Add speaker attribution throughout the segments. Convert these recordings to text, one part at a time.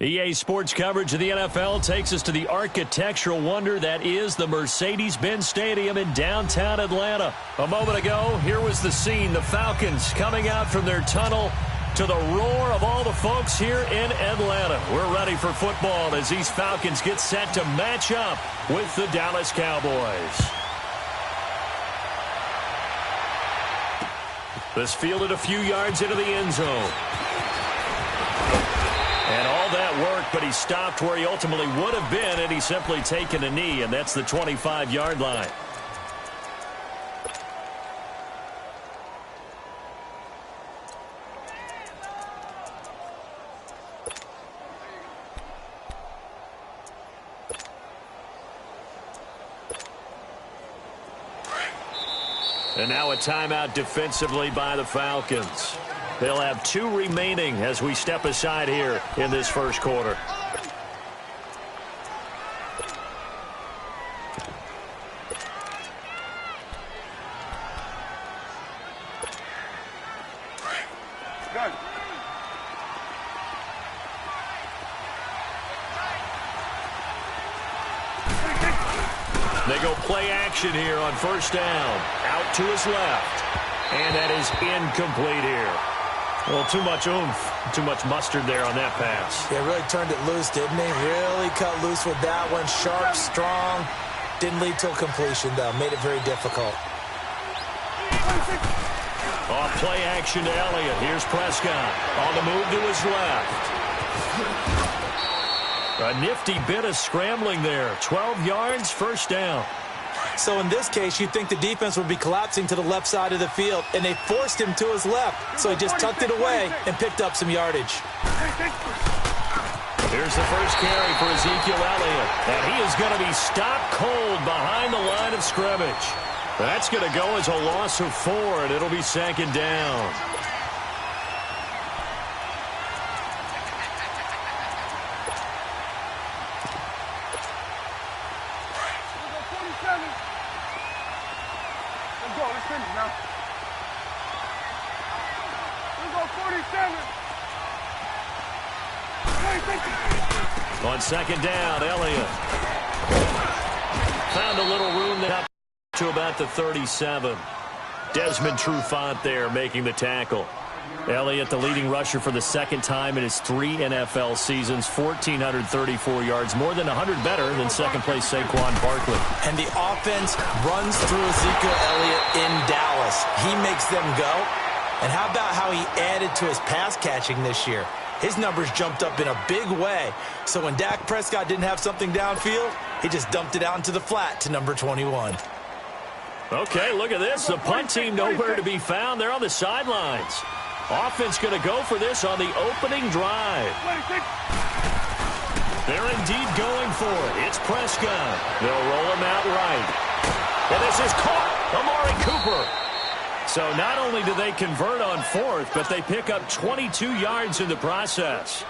Speaker 1: EA Sports coverage of the NFL takes us to the architectural wonder that is the Mercedes-Benz Stadium in downtown Atlanta. A moment ago, here was the scene. The Falcons coming out from their tunnel to the roar of all the folks here in Atlanta. We're ready for football as these Falcons get set to match up with the Dallas Cowboys. This fielded a few yards into the end zone. And all that work, but he stopped where he ultimately would have been had he simply taken a knee, and that's the 25-yard line. And now a timeout defensively by the Falcons. They'll have 2 remaining as we step aside here in this first quarter. They go play action here on first down. Out to his left. And that is incomplete here. Well, too much oomph, too much mustard there on that pass.
Speaker 2: Yeah, really turned it loose, didn't he? Really cut loose with that one. Sharp, strong. Didn't lead to a completion, though. Made it very difficult.
Speaker 1: Off play action to Elliott. Here's Prescott on the move to his left. A nifty bit of scrambling there. 12 yards, first down.
Speaker 2: So in this case, you'd think the defense would be collapsing to the left side of the field, and they forced him to his left. So he just tucked it away and picked up some yardage.
Speaker 1: Here's the first carry for Ezekiel Elliott. And he is going to be stopped cold behind the line of scrimmage. That's going to go as a loss of 4, and it'll be second down. On second down, Elliott found a little room up to about the 37. Desmond Trufant there making the tackle. Elliott, the leading rusher for the second time in his 3 NFL seasons, 1,434 yards, more than 100 better than second-place Saquon Barkley.
Speaker 2: And the offense runs through Ezekiel Elliott in Dallas. He makes them go. And how about how he added to his pass catching this year? His numbers jumped up in a big way. So when Dak Prescott didn't have something downfield, he just dumped it out into the flat to number 21.
Speaker 1: Okay, look at this. The punt team nowhere to be found. They're on the sidelines. Offense going to go for this on the opening drive. They're indeed going for it. It's Prescott. They'll roll him out right. And this is caught. Amari Cooper. So not only do they convert on 4th, but they pick up 22 yards in the process.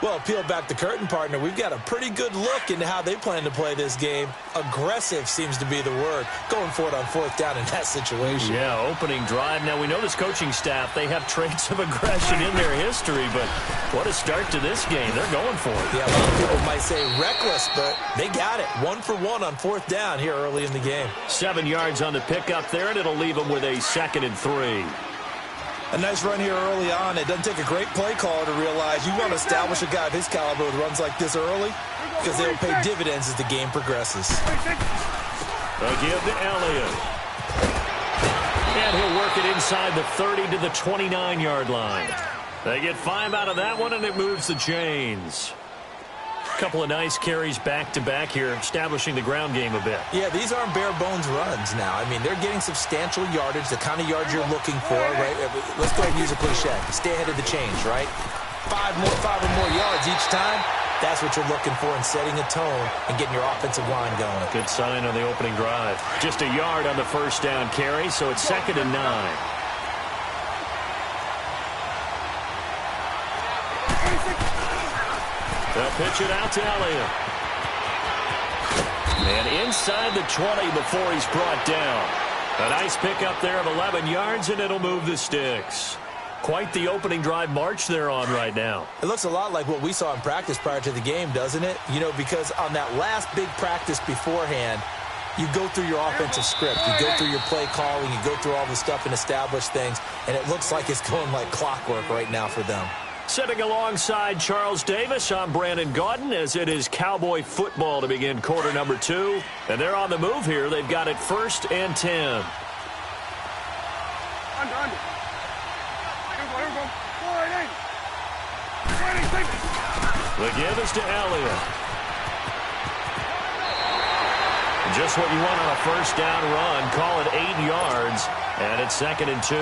Speaker 2: Well, peel back the curtain, partner. We've got a pretty good look into how they plan to play this game. Aggressive seems to be the word. Going for it on 4th down in that situation.
Speaker 1: Yeah, opening drive. Now, we know this coaching staff, they have traits of aggression in their history, but what a start to this game. They're going for it.
Speaker 2: Yeah, a lot of people might say reckless, but they got it. 1 for 1 on 4th down here early in the game.
Speaker 1: 7 yards on the pickup there, and it'll leave them with a 2nd and 3.
Speaker 2: A nice run here early on. It doesn't take a great play caller to realize you want to establish a guy of his caliber with runs like this early because they'll pay dividends as the game progresses.
Speaker 1: A give to Elliott. And he'll work it inside the 30 to the 29-yard line. They get 5 out of that one, and it moves the chains. Couple of nice carries back-to-back here, establishing the ground game a bit.
Speaker 2: Yeah, these aren't bare-bones runs now. I mean, they're getting substantial yardage, the kind of yards you're looking for, right? Let's go ahead and use a cliche. Stay ahead of the change, right? 5 or more yards each time. That's what you're looking for in setting a tone and getting your offensive line going.
Speaker 1: Good sign on the opening drive. Just a yard on the first down carry, so it's 2nd and 9. They'll pitch it out to Elliott. And inside the 20 before he's brought down. A nice pickup there of 11 yards, and it'll move the sticks. Quite the opening drive march they're on right now.
Speaker 2: It looks a lot like what we saw in practice prior to the game, doesn't it? You know, because on that last big practice beforehand, you go through your offensive script. You go through your play calling. You go through all the stuff and establish things. And it looks like it's going like clockwork right now for them.
Speaker 1: Sitting alongside Charles Davis, I'm Brandon Gaudin, as it is Cowboy football to begin quarter number 2. And they're on the move here. They've got it 1st and 10. The give is to Elliott. Just what you want on a first down run. Call it 8 yards, and it's 2nd and 2.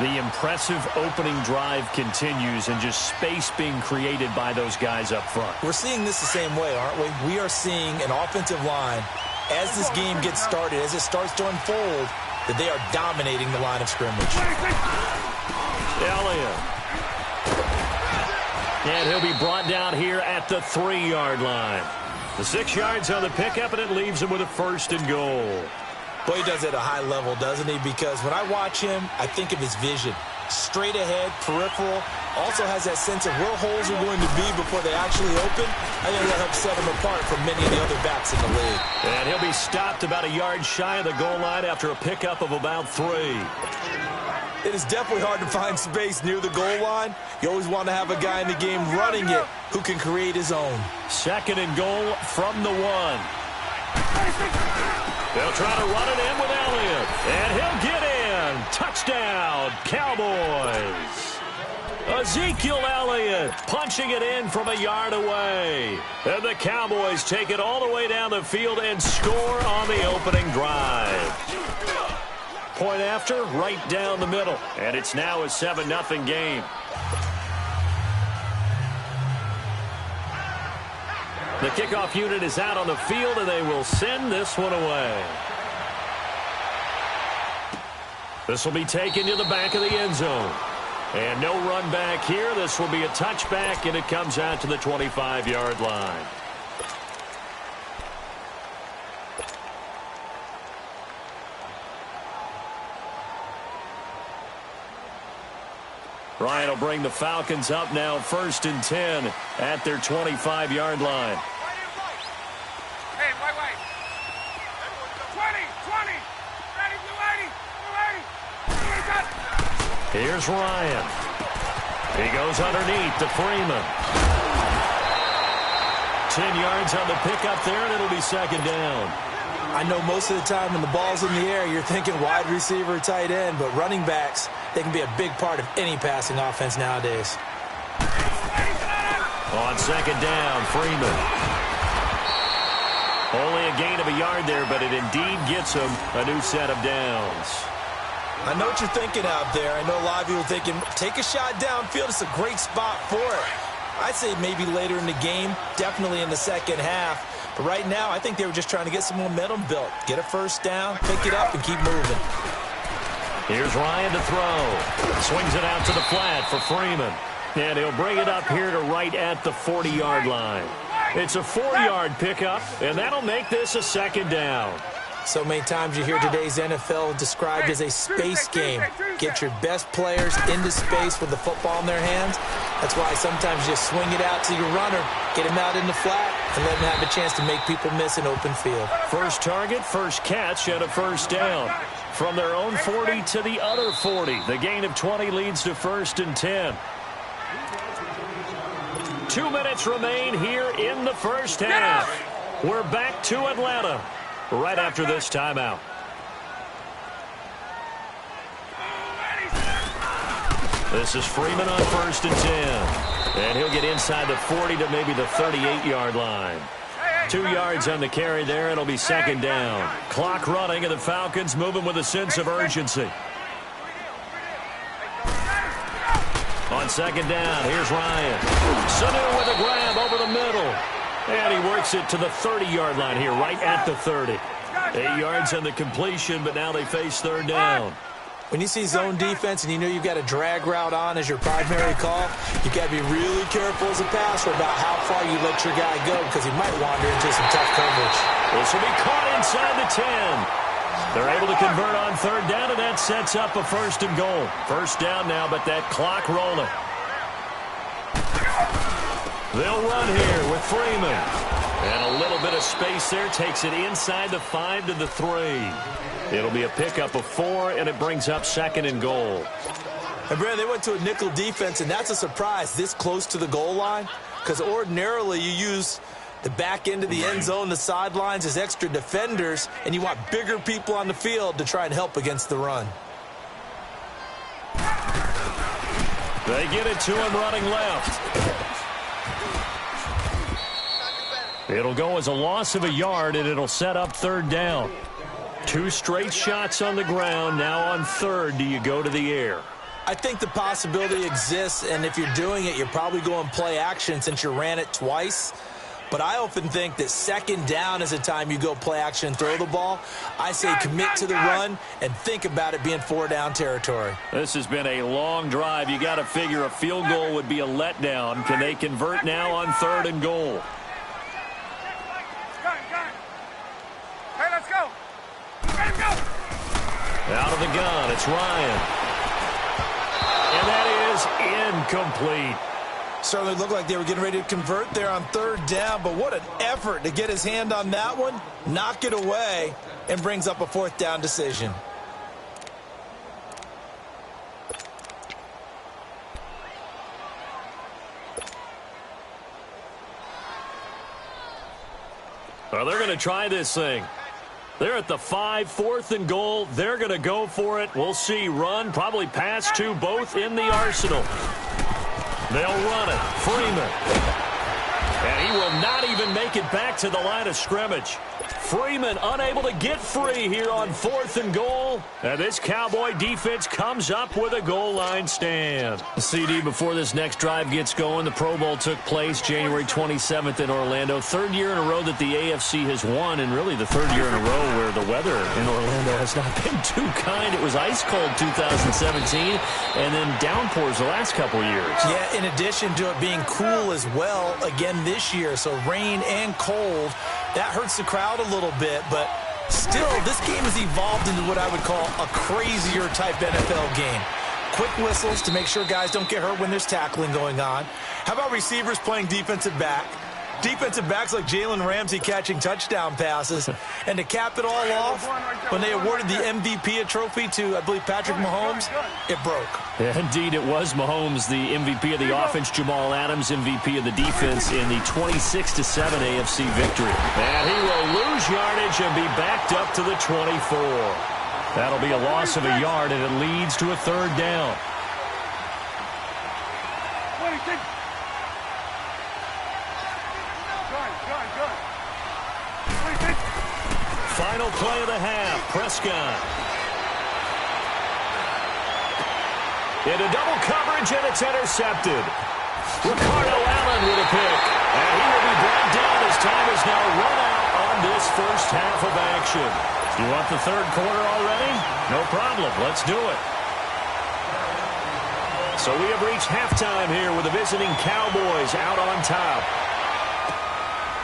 Speaker 1: The impressive opening drive continues, and just space being created by those guys up front.
Speaker 2: We're seeing this the same way, aren't we? We are seeing an offensive line, as this game gets started, as it starts to unfold, that they are dominating the line of scrimmage.
Speaker 1: Elliott. And he'll be brought down here at the 3-yard line. The 6 yards on the pickup, and it leaves him with a 1st and goal.
Speaker 2: Boy, he does it at a high level, doesn't he? Because when I watch him, I think of his vision. Straight ahead, peripheral. Also has that sense of where holes are going to be before they actually open. I think that'll help set him apart from many of the other backs in the league.
Speaker 1: And he'll be stopped about a yard shy of the goal line after a pickup of about 3.
Speaker 2: It is definitely hard to find space near the goal line. You always want to have a guy in the game running it who can create his own.
Speaker 1: 2nd and goal from the 1. They'll try to run it in with Elliott. And he'll get in. Touchdown, Cowboys. Ezekiel Elliott punching it in from a yard away. And the Cowboys take it all the way down the field and score on the opening drive. Point after, right down the middle. And it's now a 7-0 game. The kickoff unit is out on the field, and they will send this one away. This will be taken to the back of the end zone. And no run back here. This will be a touchback, and it comes out to the 25-yard line. Ryan will bring the Falcons up now 1st and 10 at their 25-yard line.
Speaker 3: Hey, wait. 20. Ready, 80.
Speaker 1: Here's Ryan. He goes underneath to Freeman. 10 yards on the pickup there, and it'll be 2nd down.
Speaker 2: I know most of the time when the ball's in the air, you're thinking wide receiver, tight end, but running backs, they can be a big part of any passing offense nowadays.
Speaker 1: On 2nd down, Freeman. Only a gain of a yard there, but it indeed gets him a new set of downs.
Speaker 2: I know what you're thinking out there. I know a lot of you are thinking, take a shot downfield. It's a great spot for it. I'd say maybe later in the game, definitely in the second half. But right now, I think they were just trying to get some momentum built. Get a first down, pick it up, and keep moving.
Speaker 1: Here's Ryan to throw. Swings it out to the flat for Freeman. And he'll bring it up here to right at the 40-yard line. It's a 4-yard pickup, and that'll make this a 2nd down.
Speaker 2: So many times you hear today's NFL described as a space game. Get your best players into space with the football in their hands. That's why sometimes you just swing it out to your runner, get him out in the flat, and let him have a chance to make people miss an open field.
Speaker 1: First target, first catch, and a 1st down. From their own 40 to the other 40. The gain of 20 leads to 1st and 10. 2 minutes remain here in the first half. We're back to Atlanta right after this timeout. This is Freeman on 1st and 10. And he'll get inside the 40 to maybe the 38-yard line. 2 yards on the carry there. It'll be 2nd down. Clock running, and the Falcons moving with a sense of urgency. On 2nd down, here's Ryan. Sanu with a grab over the middle. And he works it to the 30-yard line here, right at the 30. 8 yards on the completion, but now they face 3rd down.
Speaker 2: When you see zone defense and you know you've got a drag route on as your primary call, you've got to be really careful as a passer about how far you let your guy go because he might wander into some tough coverage.
Speaker 1: This will be caught inside the 10. They're able to convert on third down, and that sets up a first and goal. First down now, but that clock rolling. They'll run here with Freeman. And a little bit of space there takes it inside the 5 to the 3. It'll be a pickup of 4, and it brings up second and goal.
Speaker 2: And, Brad, they went to a nickel defense, and that's a surprise this close to the goal line, because ordinarily you use the back end of the end zone, the sidelines as extra defenders, and you want bigger people on the field to try and help against the run.
Speaker 1: They get it to him running left. It'll go as a loss of a yard, and it'll set up third down. 2 straight shots on the ground. Now on third, do you go to the air?
Speaker 2: I think the possibility exists, and if you're doing it, you're probably going play action since you ran it twice. But I often think that second down is the time you go play action and throw the ball. I say commit to the run and think about it being 4-down territory.
Speaker 1: This has been a long drive. You got to figure a field goal would be a letdown. Can they convert now on third and goal?
Speaker 3: Hey, let's go. Let him go.
Speaker 1: Out of the gun, it's Ryan. And that is incomplete.
Speaker 2: Certainly looked like they were getting ready to convert there on third down, but what an effort to get his hand on that one, knock it away, and brings up a 4th down decision.
Speaker 1: Well, they're going to try this thing. They're at the 5, 4th and goal. They're going to go for it. We'll see. Run, probably pass to both in the arsenal. They'll run it. Freeman. And he will not even make it back to the line of scrimmage. Freeman unable to get free here on 4th and goal. And this Cowboy defense comes up with a goal line stand. CD, before this next drive gets going, the Pro Bowl took place January 27th in Orlando. 3rd year in a row that the AFC has won, and really the 3rd year in a row where the weather in Orlando has not been too kind. It was ice cold 2017, and then downpours the last couple of years.
Speaker 2: Yeah, in addition to it being cool as well again this year, so rain and cold. That hurts the crowd a little bit, but still, this game has evolved into what I would call a crazier type NFL game. Quick whistles to make sure guys don't get hurt when there's tackling going on. How about receivers playing defensive back? Defensive backs like Jalen Ramsey catching touchdown passes. And to cap it all off, when they awarded the MVP trophy to, I believe, Patrick Mahomes, it broke.
Speaker 1: Yeah, indeed, it was Mahomes, the MVP of the offense, Jamal Adams, MVP of the defense in the 26-7 AFC victory. And he will lose yardage and be backed up to the 24. That'll be a loss of a yard, and it leads to a 3rd down. Final play of the half, Prescott. Into double coverage, and it's intercepted. Ricardo Allen with a pick. And he will be brought down as time is now run out on this first half of action. You want the 3rd quarter already? No problem. Let's do it. So we have reached halftime here with the visiting Cowboys out on top.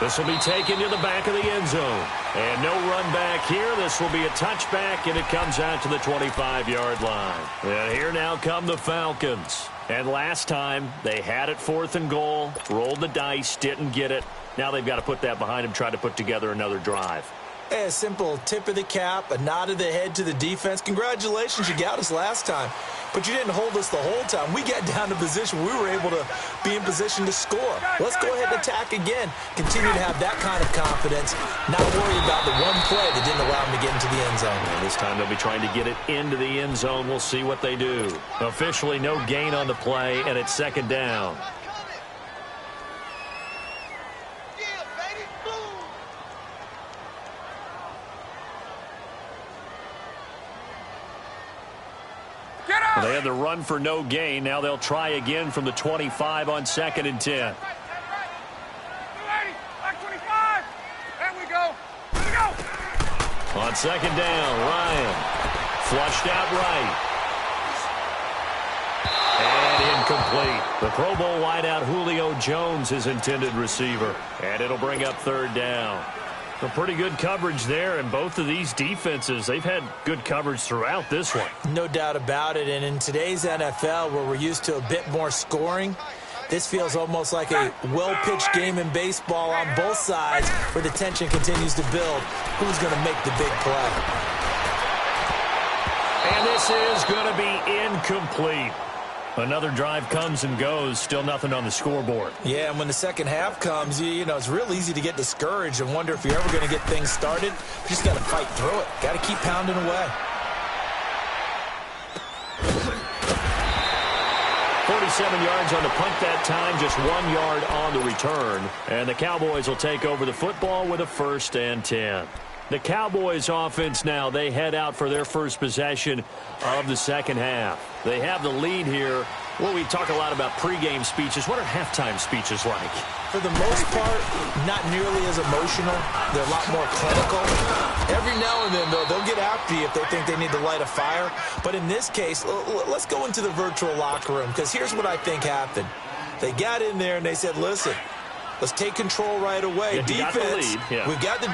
Speaker 1: This will be taken to the back of the end zone. And no run back here. This will be a touchback, and it comes out to the 25-yard line. And here now come the Falcons. And last time, they had it 4th and goal, rolled the dice, didn't get it. Now they've got to put that behind them, try to put together another drive.
Speaker 2: Hey, a simple tip of the cap, a nod of the head to the defense. Congratulations, you got us last time. But you didn't hold us the whole time. We got down to position. We were able to be in position to score. Let's go ahead and attack again. Continue to have that kind of confidence. Not worry about the one play that didn't allow them to get into the end zone.
Speaker 1: And this time they'll be trying to get it into the end zone. We'll see what they do. Officially no gain on the play, and it's 2nd down. They had the run for no gain. Now they'll try again from the 25 on 2nd and 10.
Speaker 3: Back 25. There we go. Here we go.
Speaker 1: On 2nd down, Ryan. Flushed out right. And incomplete. The Pro Bowl wideout Julio Jones, his intended receiver. And it'll bring up 3rd down. A pretty good coverage there, and both of these defenses, they've had good coverage throughout this one.
Speaker 2: No doubt about it, and in today's NFL, where we're used to a bit more scoring, this feels almost like a well-pitched game in baseball on both sides where the tension continues to build. Who's going to make the big play?
Speaker 1: And this is going to be incomplete. Another drive comes and goes, still nothing on the scoreboard.
Speaker 2: Yeah, and when the second half comes, you know, it's real easy to get discouraged and wonder if you're ever going to get things started. You just got to fight through it. Got to keep pounding away.
Speaker 1: 47 yards on the punt that time, just 1 yard on the return. And the Cowboys will take over the football with a 1st and 10. The Cowboys offense now, they head out for their first possession of the second half. They have the lead here. Well, we talk a lot about pregame speeches. What are halftime speeches like?
Speaker 2: For the most part, not nearly as emotional. They're a lot more clinical. Every now and then, though, they'll get after you if they think they need to light a fire. But in this case, let's go into the virtual locker room, because here's what I think happened. They got in there and they said, listen, let's take control right away.
Speaker 1: Yeah,
Speaker 2: defense, we've got the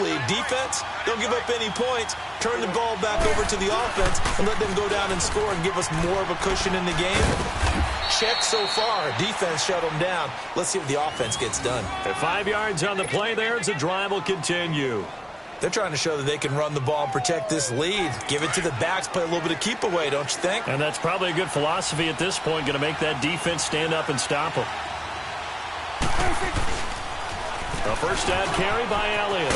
Speaker 2: lead. Defense, don't give up any points. Turn the ball back over to the offense and let them go down and score and give us more of a cushion in the game. Check so far. Defense shut them down. Let's see what the offense gets done.
Speaker 1: At 5 yards on the play there as the drive will continue.
Speaker 2: They're trying to show that they can run the ball and protect this lead. Give it to the backs, play a little bit of keep away, don't you think?
Speaker 1: And that's probably a good philosophy at this point, going to make that defense stand up and stop them. A first down carry by Elliott.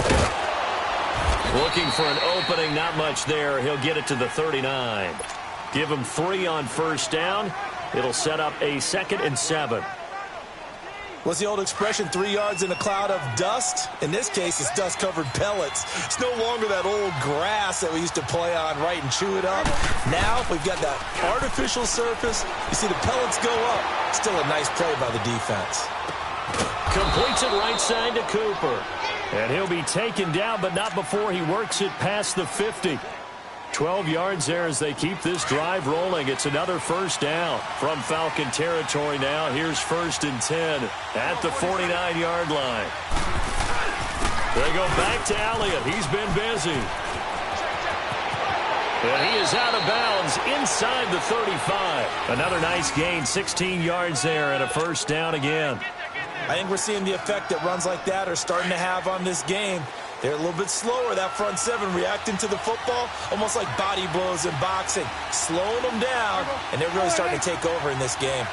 Speaker 1: Looking for an opening, not much there. He'll get it to the 39. Give him 3 on first down. It'll set up a 2nd and 7.
Speaker 2: What's the old expression, 3 yards in a cloud of dust? In this case, it's dust-covered pellets. It's no longer that old grass that we used to play on, right, and chew it up. Now we've got that artificial surface. You see the pellets go up. Still a nice play by the defense.
Speaker 1: Completes it right side to Cooper. And he'll be taken down, but not before he works it past the 50. 12 yards there as they keep this drive rolling. It's another first down from Falcon territory now. Here's 1st and 10 at the 49-yard line. They go back to Elliott. He's been busy. And he is out of bounds inside the 35. Another nice gain, 16 yards there and a first down again.
Speaker 2: I think we're seeing the effect that runs like that are starting to have on this game. They're a little bit slower, that front seven, reacting to the football, almost like body blows in boxing, slowing them down, and they're really starting to take over in this game.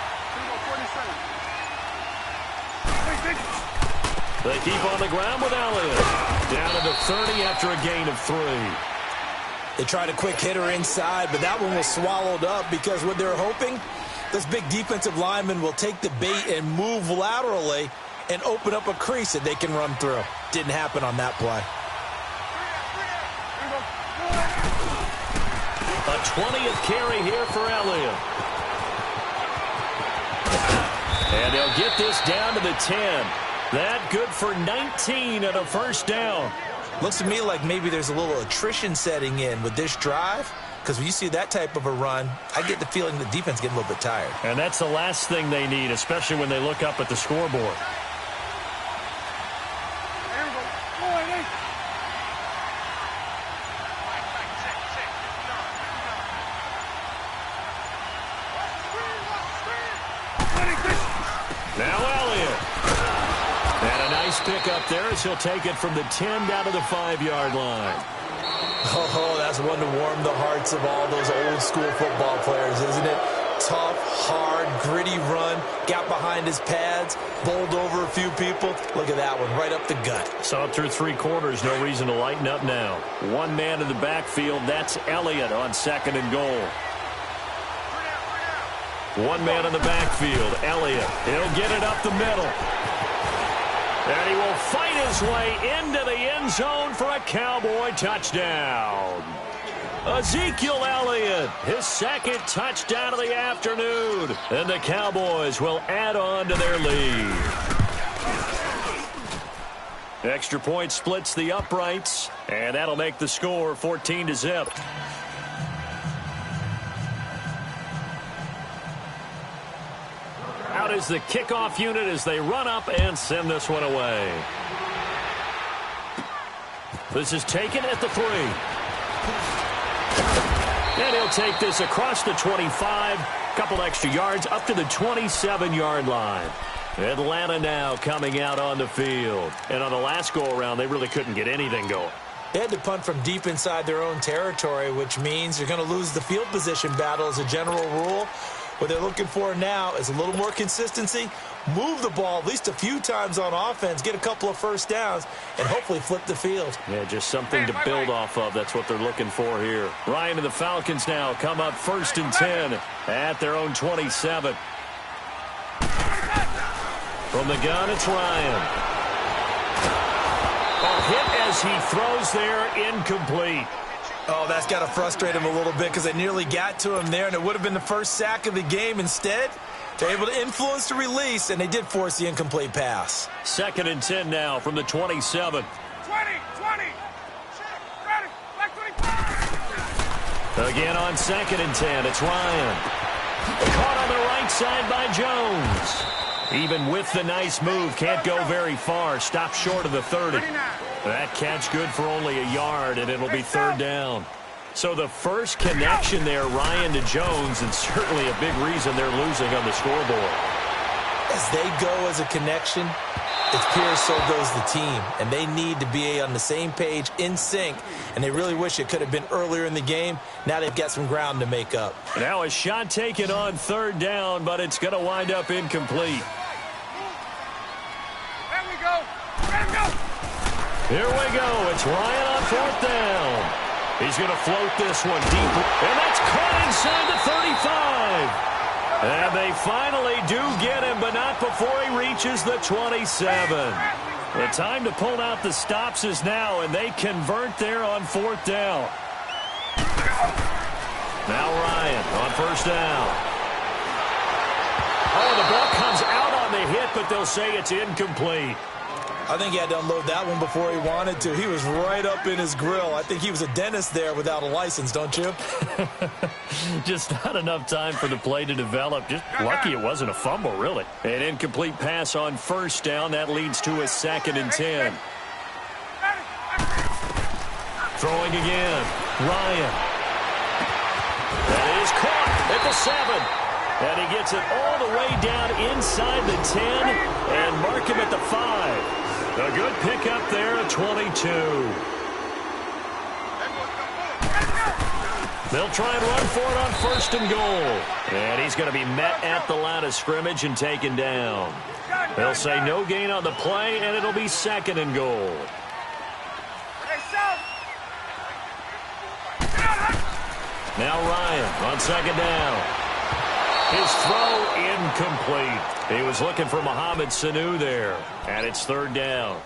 Speaker 1: They keep on the ground with Elliott. Down to the 30 after a gain of 3.
Speaker 2: They tried a quick hitter inside, but that one was swallowed up because what they're hoping, those big defensive linemen will take the bait and move laterally and open up a crease that they can run through. Didn't happen on that play.
Speaker 1: A 20th carry here for Elliott. And they'll get this down to the 10. That good for 19 and a first down.
Speaker 2: Looks to me like maybe there's a little attrition setting in with this drive. Because when you see that type of a run, I get the feeling the defense getting a little bit tired.
Speaker 1: And that's the last thing they need, especially when they look up at the scoreboard. Now Elliott. And a nice pick up there as he'll take it from the 10 down to the 5-yard line.
Speaker 2: Oh, that's one to warm the hearts of all those old-school football players, isn't it? Tough, hard, gritty run, got behind his pads, bowled over a few people. Look at that one, right up the gut.
Speaker 1: Saw it through 3 quarters, no reason to lighten up now. One man in the backfield, that's Elliott on 2nd and goal. One man in the backfield, Elliott. He'll get it up the middle. And he will fight his way into the end zone for a Cowboy touchdown. Ezekiel Elliott, his 2nd touchdown of the afternoon. And the Cowboys will add on to their lead. Extra point splits the uprights, and that'll make the score 14-0. Out is the kickoff unit as they run up and send this one away. This is taken at the 3. And he'll take this across the 25. Couple extra yards up to the 27-yard line. Atlanta now coming out on the field. And on the last go-around, they really couldn't get anything going.
Speaker 2: They had to punt from deep inside their own territory, which means you're going to lose the field position battle as a general rule. What they're looking for now is a little more consistency, move the ball at least a few times on offense, get a couple of first downs, and hopefully flip the field.
Speaker 1: Yeah, just something to build off of. That's what they're looking for here. Ryan and the Falcons now come up 1st and 10 at their own 27. From the gun, it's Ryan. Hit as he throws there, incomplete.
Speaker 2: Oh, that's got to frustrate him a little bit because they nearly got to him there, and it would have been the first sack of the game. Instead, they're able to influence the release, and they did force the incomplete pass.
Speaker 1: 2nd and 10 now from the 27.
Speaker 3: 20, 20. Ready, back 25.
Speaker 1: Again on 2nd and 10, it's Ryan. Caught on the right side by Jones. Even with the nice move, can't go very far. Stopped short of the 30. That catch good for only a yard, and it'll be 3rd down. So the first connection there, Ryan to Jones, and certainly a big reason they're losing on the scoreboard.
Speaker 2: As they go as a connection, it's pure, so goes the team. And they need to be on the same page, in sync. And they really wish it could have been earlier in the game. Now they've got some ground to make up.
Speaker 1: Now a shot taken on 3rd down, but it's going to wind up incomplete.
Speaker 3: There we go. Let him go.
Speaker 1: Here we go. It's Ryan on 4th down. He's going to float this one deep. And that's caught inside the 35. And they finally do get him, but not before he reaches the 27. The time to pull out the stops is now, and they convert there on 4th down. Now Ryan on 1st down. Oh, the ball comes out on the hit, but they'll say it's incomplete.
Speaker 2: I think he had to unload that one before he wanted to. He was right up in his grill. I think he was a dentist there without a license, don't you?
Speaker 1: Just not enough time for the play to develop. Just lucky it wasn't a fumble, really. An incomplete pass on 1st down. That leads to a 2nd and 10. Throwing again. Ryan. That is caught at the 7. And he gets it all the way down inside the 10 and mark him at the 5. A good pickup there at 22. They'll try and run for it on 1st and goal. And he's going to be met at the line of scrimmage and taken down. They'll say no gain on the play, and it'll be 2nd and goal. Now Ryan on 2nd down. His throw incomplete. He was looking for Mohamed Sanu there, and it's 3rd down.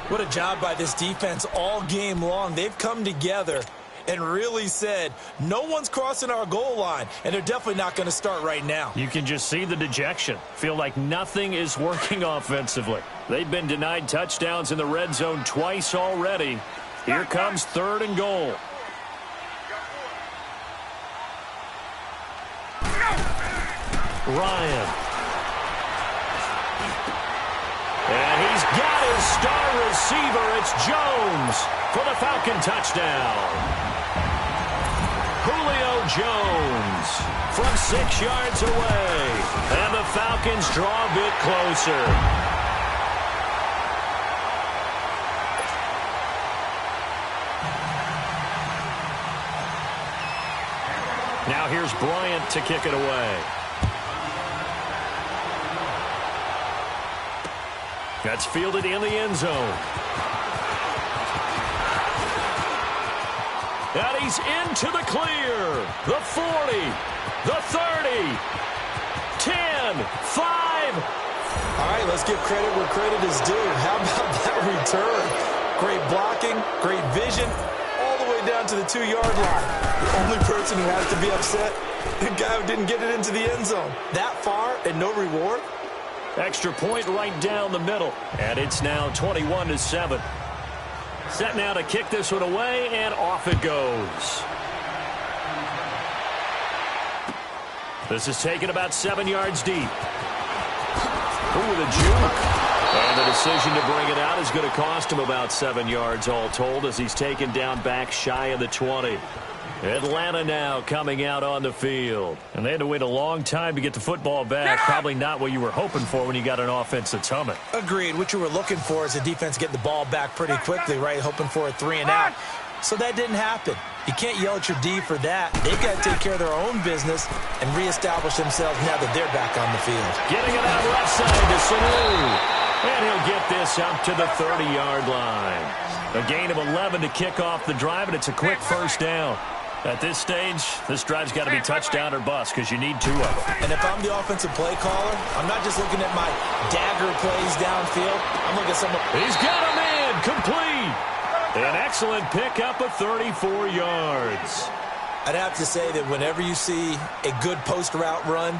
Speaker 2: What a job by this defense all game long. They've come together and really said, no one's crossing our goal line, and they're definitely not going to start right now.
Speaker 1: You can just see the dejection. Feel like nothing is working offensively. They've been denied touchdowns in the red zone twice already. Here comes 3rd and goal. Ryan. And he's got his star receiver. It's Jones for the Falcon touchdown. Julio Jones from 6 yards away. And the Falcons draw a bit closer. Now here's Bryant to kick it away. That's fielded in the end zone. And he's into the clear. The 40, the 30, 10, 5.
Speaker 2: All right, let's give credit where credit is due. How about that return? Great blocking, great vision, all the way down to the 2-yard line. The only person who has to be upset, the guy who didn't get it into the end zone. That far and no reward?
Speaker 1: Extra point right down the middle. And it's now 21-7. Set now to kick this one away, and off it goes. This is taken about 7 yards deep. Ooh, the juke. And the decision to bring it out is going to cost him about 7 yards all told as he's taken down back shy of the 20. Atlanta now coming out on the field. And they had to wait a long time to get the football back. Probably not what you were hoping for when you got an offense that's humming.
Speaker 2: Agreed. What you were looking for is the defense getting the ball back pretty quickly, right? Hoping for a 3 and out. So that didn't happen. You can't yell at your D for that. They've got to take care of their own business and reestablish themselves now that they're back on the field.
Speaker 1: Getting it out left side to Sanu. And he'll get this up to the 30-yard line. A gain of 11 to kick off the drive, and it's a quick first down. At this stage, this drive's got to be touchdown or bust because you need 2 of them.
Speaker 2: And if I'm the offensive play caller, I'm not just looking at my dagger plays downfield. I'm looking at someone.
Speaker 1: He's got him in. Complete. An excellent pickup of 34 yards.
Speaker 2: I'd have to say that whenever you see a good post route run,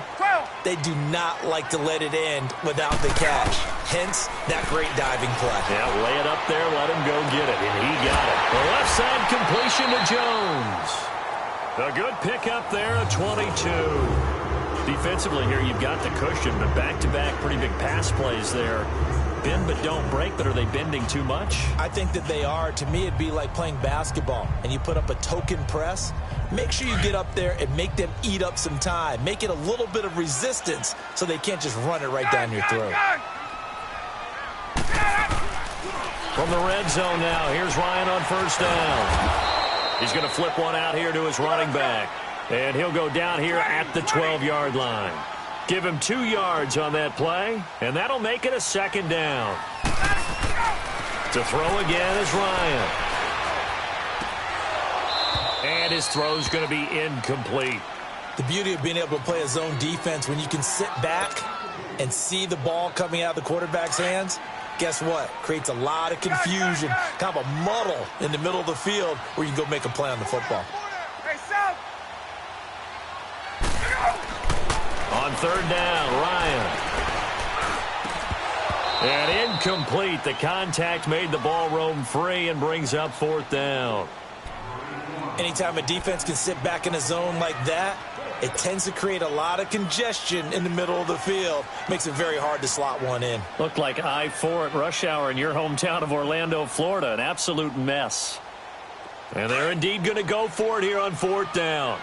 Speaker 2: they do not like to let it end without the catch. Hence, that great diving play.
Speaker 1: Yeah, lay it up there, let him go get it, and he got it. The left side completion to Jones. A good pickup there, a 22. Defensively here, you've got the cushion, but back-to-back pretty big pass plays there. Bend but don't break, but are they bending too much?
Speaker 2: I think that they are. To me, it'd be like playing basketball, and you put up a token press. Make sure you get up there and make them eat up some time. Make it a little bit of resistance so they can't just run it right down your throat.
Speaker 1: From the red zone now, here's Ryan on first down. He's going to flip one out here to his running back, and he'll go down here at the 12-yard line. Give him 2 yards on that play, and that'll make it a second down. To throw again is Ryan. And his throw's going to be incomplete.
Speaker 2: The beauty of being able to play a zone defense when you can sit back and see the ball coming out of the quarterback's hands, guess what? Creates a lot of confusion, kind of a muddle in the middle of the field where you can go make a play on the football.
Speaker 1: On third down, Ryan. And incomplete. The contact made the ball roam free and brings up fourth down.
Speaker 2: Anytime a defense can sit back in a zone like that, it tends to create a lot of congestion in the middle of the field. Makes it very hard to slot one in.
Speaker 1: Looked like I-4 at rush hour in your hometown of Orlando, Florida. An absolute mess. And they're indeed going to go for it here on fourth down.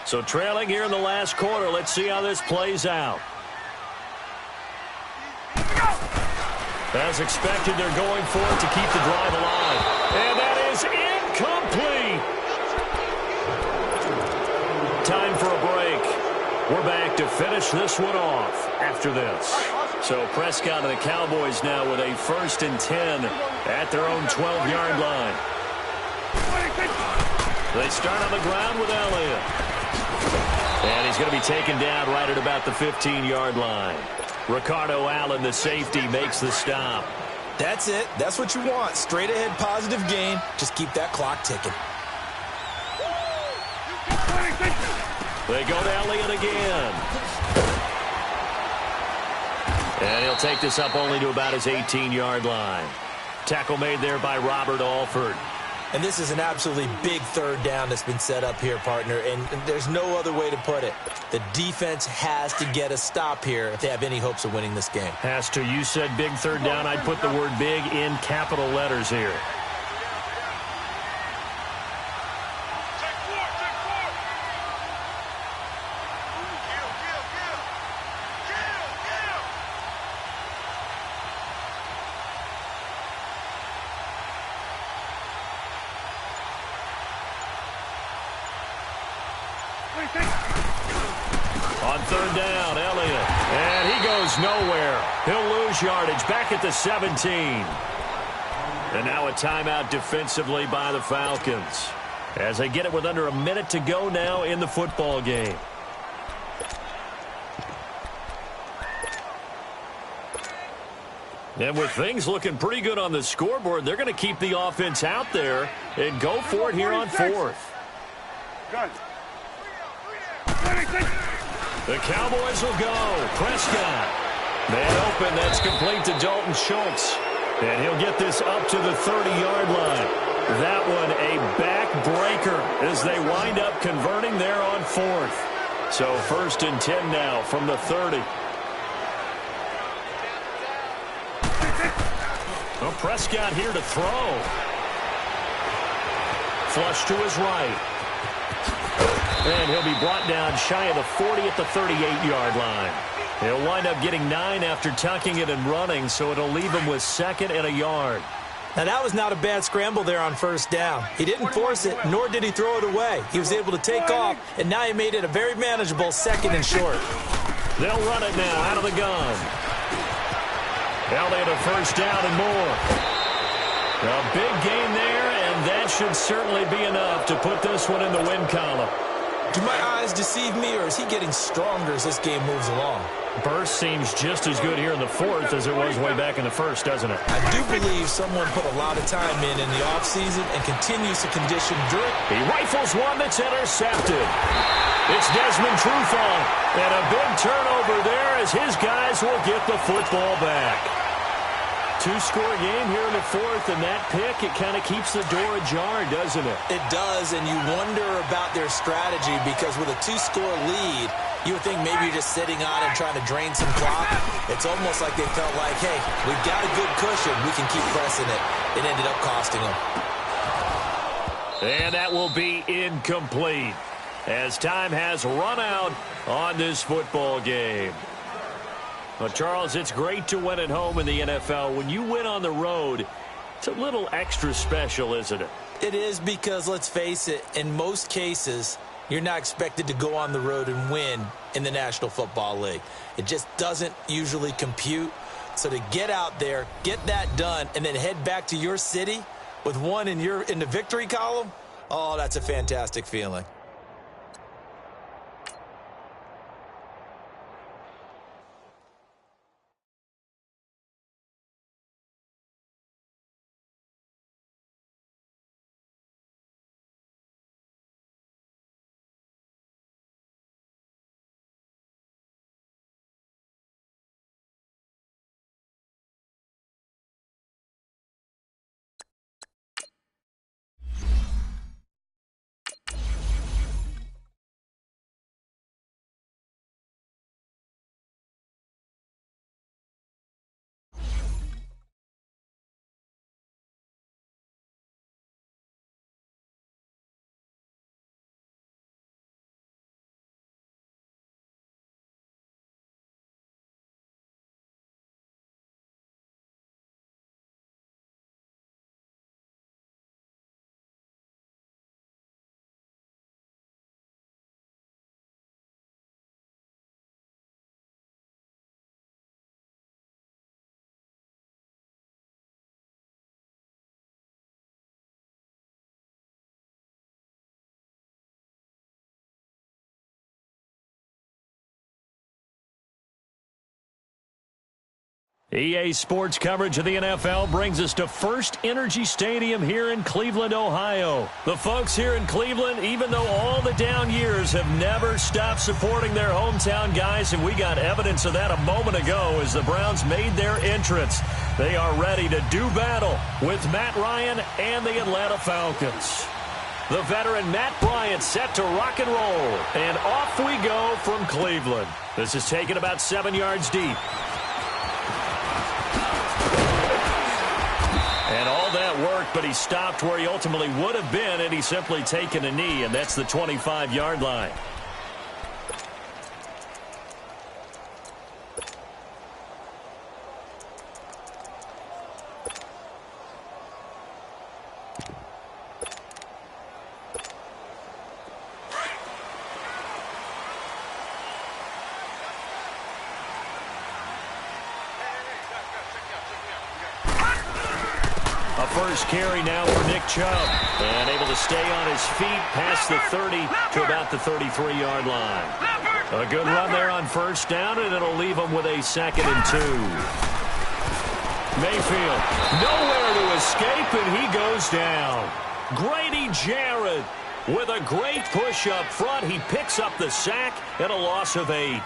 Speaker 1: So trailing here in the last quarter. Let's see how this plays out. As expected, they're going for it to keep the drive alive. And that is incomplete. Time for a break. We're back to finish this one off after this. So Prescott and the Cowboys now with a 1st and 10 at their own 12-yard line. They start on the ground with Elliott. And he's going to be taken down right at about the 15-yard line. Ricardo Allen, the safety, makes the stop.
Speaker 2: That's it. That's what you want. Straight ahead, positive gain. Just keep that clock ticking.
Speaker 1: They go to Elliott again. And he'll take this up only to about his 18-yard line. Tackle made there by Robert Alford.
Speaker 2: And this is an absolutely big third down that's been set up here, partner, and there's no other way to put it. The defense has to get a stop here if they have any hopes of winning this game.
Speaker 1: Has to. You said big third down. I'd put the word big in capital letters here. On third down, Elliott. And he goes nowhere. He'll lose yardage back at the 17. And now a timeout defensively by the Falcons as they get it with under a minute to go now in the football game. And with things looking pretty good on the scoreboard, they're going to keep the offense out there and go for it here on fourth.
Speaker 3: Good.
Speaker 1: The Cowboys will go. Prescott. Man open. That's complete to Dalton Schultz. And he'll get this up to the 30-yard line. That one a backbreaker as they wind up converting there on fourth. So 1st and 10 now from the 30. Well, Prescott here to throw. Flush to his right. And he'll be brought down shy of the 40 at the 38-yard line. He'll wind up getting 9 after tucking it and running, so it'll leave him with 2nd and a yard.
Speaker 2: Now, that was not a bad scramble there on first down. He didn't force it, nor did he throw it away. He was able to take off, and now he made it a very manageable 2nd and short.
Speaker 1: They'll run it now out of the gun. Elliott a first down and more. A big gain there, and that should certainly be enough to put this one in the win column.
Speaker 2: Do my eyes deceive me, or is he getting stronger as this game moves along?
Speaker 1: Burst seems just as good here in the 4th as it was way back in the 1st, doesn't it?
Speaker 2: I do believe someone put a lot of time in the offseason and continues to condition during.
Speaker 1: He rifles one that's intercepted. It's Desmond Trufant, and a big turnover there as his guys will get the football back. 2-score game here in the 4th, and that pick, it kind of keeps the door ajar, doesn't it?
Speaker 2: It does, and you wonder about their strategy because with a 2-score lead, you would think maybe you're just sitting on and trying to drain some clock. It's almost like they felt like, hey, we've got a good cushion. We can keep pressing it. It ended up costing them.
Speaker 1: And that will be incomplete as time has run out on this football game. Well, Charles, it's great to win at home in the NFL. When you win on the road, it's a little extra special, isn't it?
Speaker 2: It is because, let's face it, in most cases, you're not expected to go on the road and win in the National Football League. It just doesn't usually compute. So to get out there, get that done, and then head back to your city with one in the victory column, oh, that's a fantastic feeling.
Speaker 1: EA Sports coverage of the NFL brings us to First Energy Stadium here in Cleveland, Ohio. The folks here in Cleveland, even though all the down years, have never stopped supporting their hometown guys, and we got evidence of that a moment ago as the Browns made their entrance. They are ready to do battle with Matt Ryan and the Atlanta Falcons. The veteran Matt Bryant set to rock and roll, and off we go from Cleveland. This is taken about 7 yards deep. And all that worked, but he stopped where he ultimately would have been had he simply taken a knee, and that's the 25-yard line. First carry now for Nick Chubb. And able to stay on his feet past the 30 to about the 33-yard line. A good run there on first down, and it'll leave him with a 2nd and 2. Mayfield, nowhere to escape, and he goes down. Grady Jarrett with a great push up front. He picks up the sack and a loss of 8.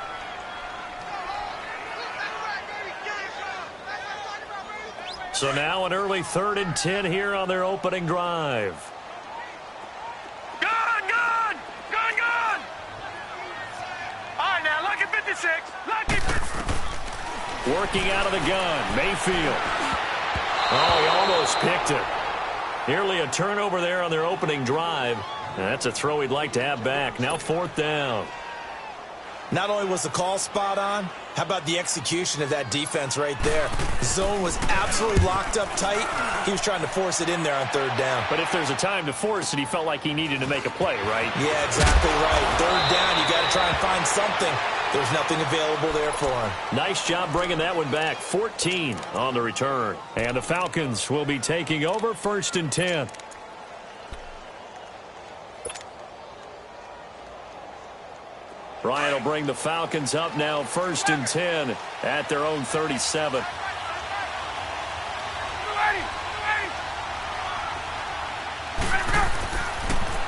Speaker 1: So now an early 3rd and 10 here on their opening drive.
Speaker 3: Gone! All right, now, look at 56.
Speaker 1: Working out of the gun, Mayfield. Oh, he almost picked it. Nearly a turnover there on their opening drive. And that's a throw he'd like to have back. Now 4th down.
Speaker 2: Not only was the call spot on, how about the execution of that defense right there? The zone was absolutely locked up tight. He was trying to force it in there on 3rd down.
Speaker 1: But if there's a time to force it, he felt like he needed to make a play, right?
Speaker 2: Yeah, exactly right. 3rd down, you got to try and find something. There's nothing available there for him.
Speaker 1: Nice job bringing that one back. 14 on the return. And the Falcons will be taking over 1st and 10. Ryan will bring the Falcons up now 1st and 10 at their own 37.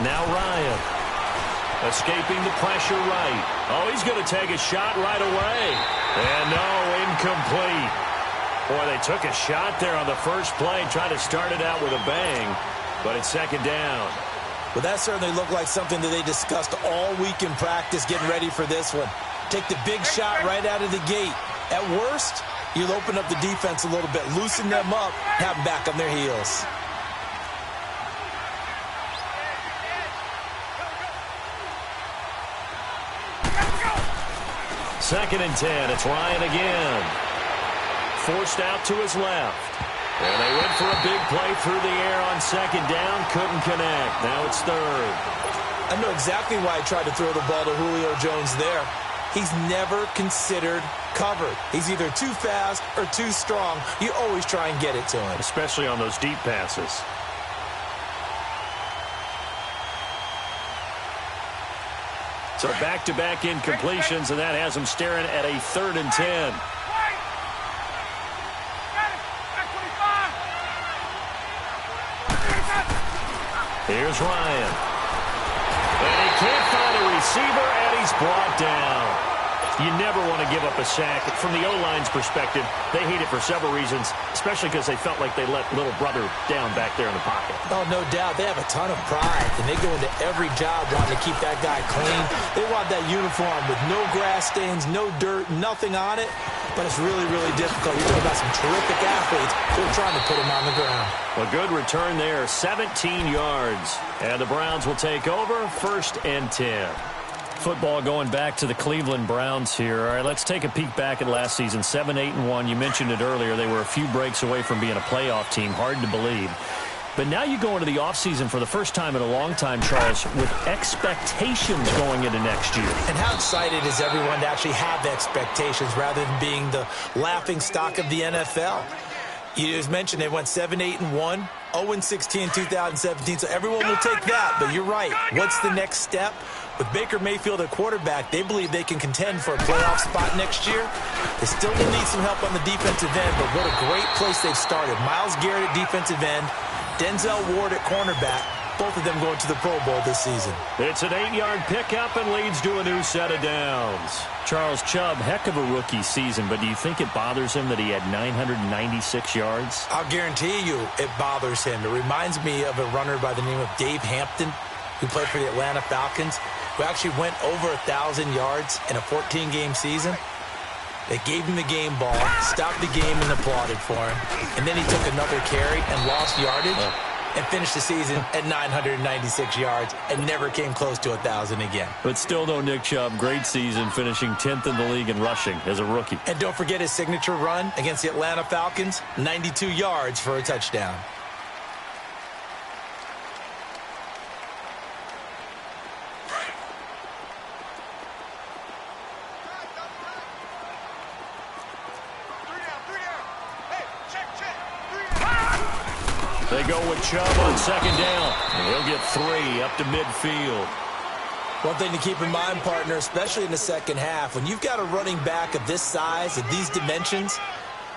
Speaker 1: Now Ryan. Escaping the pressure right. Oh, he's going to take a shot right away. And no, incomplete. Boy, they took a shot there on the first play, trying to start it out with a bang. But it's 2nd down.
Speaker 2: Well, that certainly looked like something that they discussed all week in practice, getting ready for this one. Take the big shot right out of the gate. At worst, you'll open up the defense a little bit, loosen them up, have them back on their heels.
Speaker 1: Second and 10. It's Ryan again. Forced out to his left. And they went for a big play through the air on 2nd down. Couldn't connect. Now it's 3rd.
Speaker 2: I know exactly why I tried to throw the ball to Julio Jones there. He's never considered covered. He's either too fast or too strong. You always try and get it to him.
Speaker 1: Especially on those deep passes. So back-to-back incompletions, and that has him staring at a 3rd and 10. Here's Ryan. And he can't find a receiver, and he's brought down. You never want to give up a sack. From the O-line's perspective, they hate it for several reasons, especially because they felt like they let little brother down back there in the pocket.
Speaker 2: Oh, no doubt. They have a ton of pride, and they go into every job wanting to keep that guy clean. They want that uniform with no grass stains, no dirt, nothing on it. But it's really, really difficult. You're talking about some terrific athletes who are trying to put him on the ground.
Speaker 1: A good return there, 17 yards. And the Browns will take over 1st and 10. Football going back to the Cleveland Browns here. All right, let's take a peek back at last season. 7-8-1. You mentioned it earlier. They were a few breaks away from being a playoff team. Hard to believe. But now you go into the offseason for the first time in a long time, Charles, with expectations going into next year. And
Speaker 2: how excited is everyone to actually have expectations rather than being the laughing stock of the NFL? You just mentioned they went 7-8-1, 0-16 in 2017, so everyone will take that. But you're right. What's the next step? With Baker Mayfield at quarterback, they believe they can contend for a playoff spot next year. They still will need some help on the defensive end, but what a great place they've started. Myles Garrett at defensive end, Denzel Ward at cornerback, both of them going to the Pro Bowl this season.
Speaker 1: It's an 8-yard pickup and leads to a new set of downs. Charles Chubb, heck of a rookie season, but do you think it bothers him that he had 996 yards?
Speaker 2: I'll guarantee you it bothers him. It reminds me of a runner by the name of Dave Hampton, who played for the Atlanta Falcons, who actually went over 1,000 yards in a 14-game season. They gave him the game ball, stopped the game, and applauded for him. And then he took another carry and lost yardage and finished the season at 996 yards and never came close to 1,000 again.
Speaker 1: But still, though, Nick Chubb, great season, finishing 10th in the league in rushing as a rookie.
Speaker 2: And don't forget his signature run against the Atlanta Falcons, 92 yards for a touchdown.
Speaker 1: They go with Chubb on 2nd down. And he'll get 3 up to midfield.
Speaker 2: One thing to keep in mind, partner, especially in the second half, when you've got a running back of this size, of these dimensions,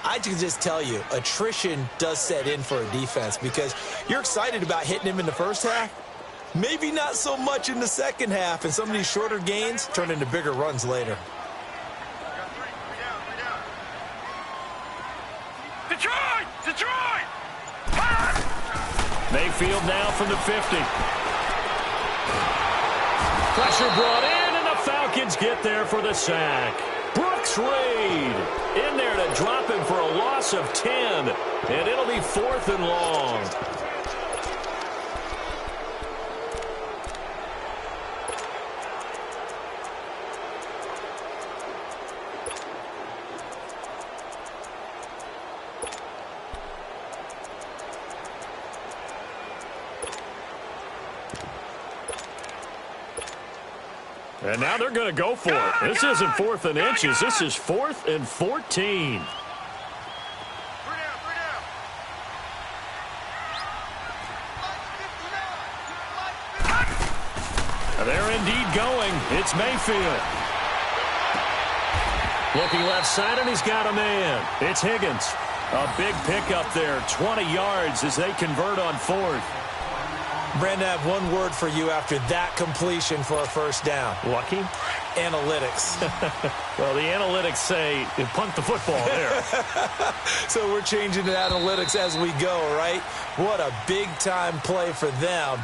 Speaker 2: I can just tell you, attrition does set in for a defense because you're excited about hitting him in the first half. Maybe not so much in the second half, and some of these shorter gains turn into bigger runs later.
Speaker 3: Detroit! Detroit!
Speaker 1: Mayfield now from the 50. Pressure brought in, and the Falcons get there for the sack. Brooks Max Reed in there to drop him for a loss of 10. And it'll be 4th and long. And now they're going to go for it. This isn't 4th and inches. This is 4th and 14. They're indeed going. It's Mayfield. Looking left side, and he's got a man. It's Higgins. A big pickup there. 20 yards as they convert on 4th.
Speaker 2: Brandon, I have one word for you after that completion for a first down.
Speaker 1: Lucky?
Speaker 2: Analytics.
Speaker 1: Well, the analytics say punt the football there.
Speaker 2: So we're changing to analytics as we go, right? What a big-time play for them,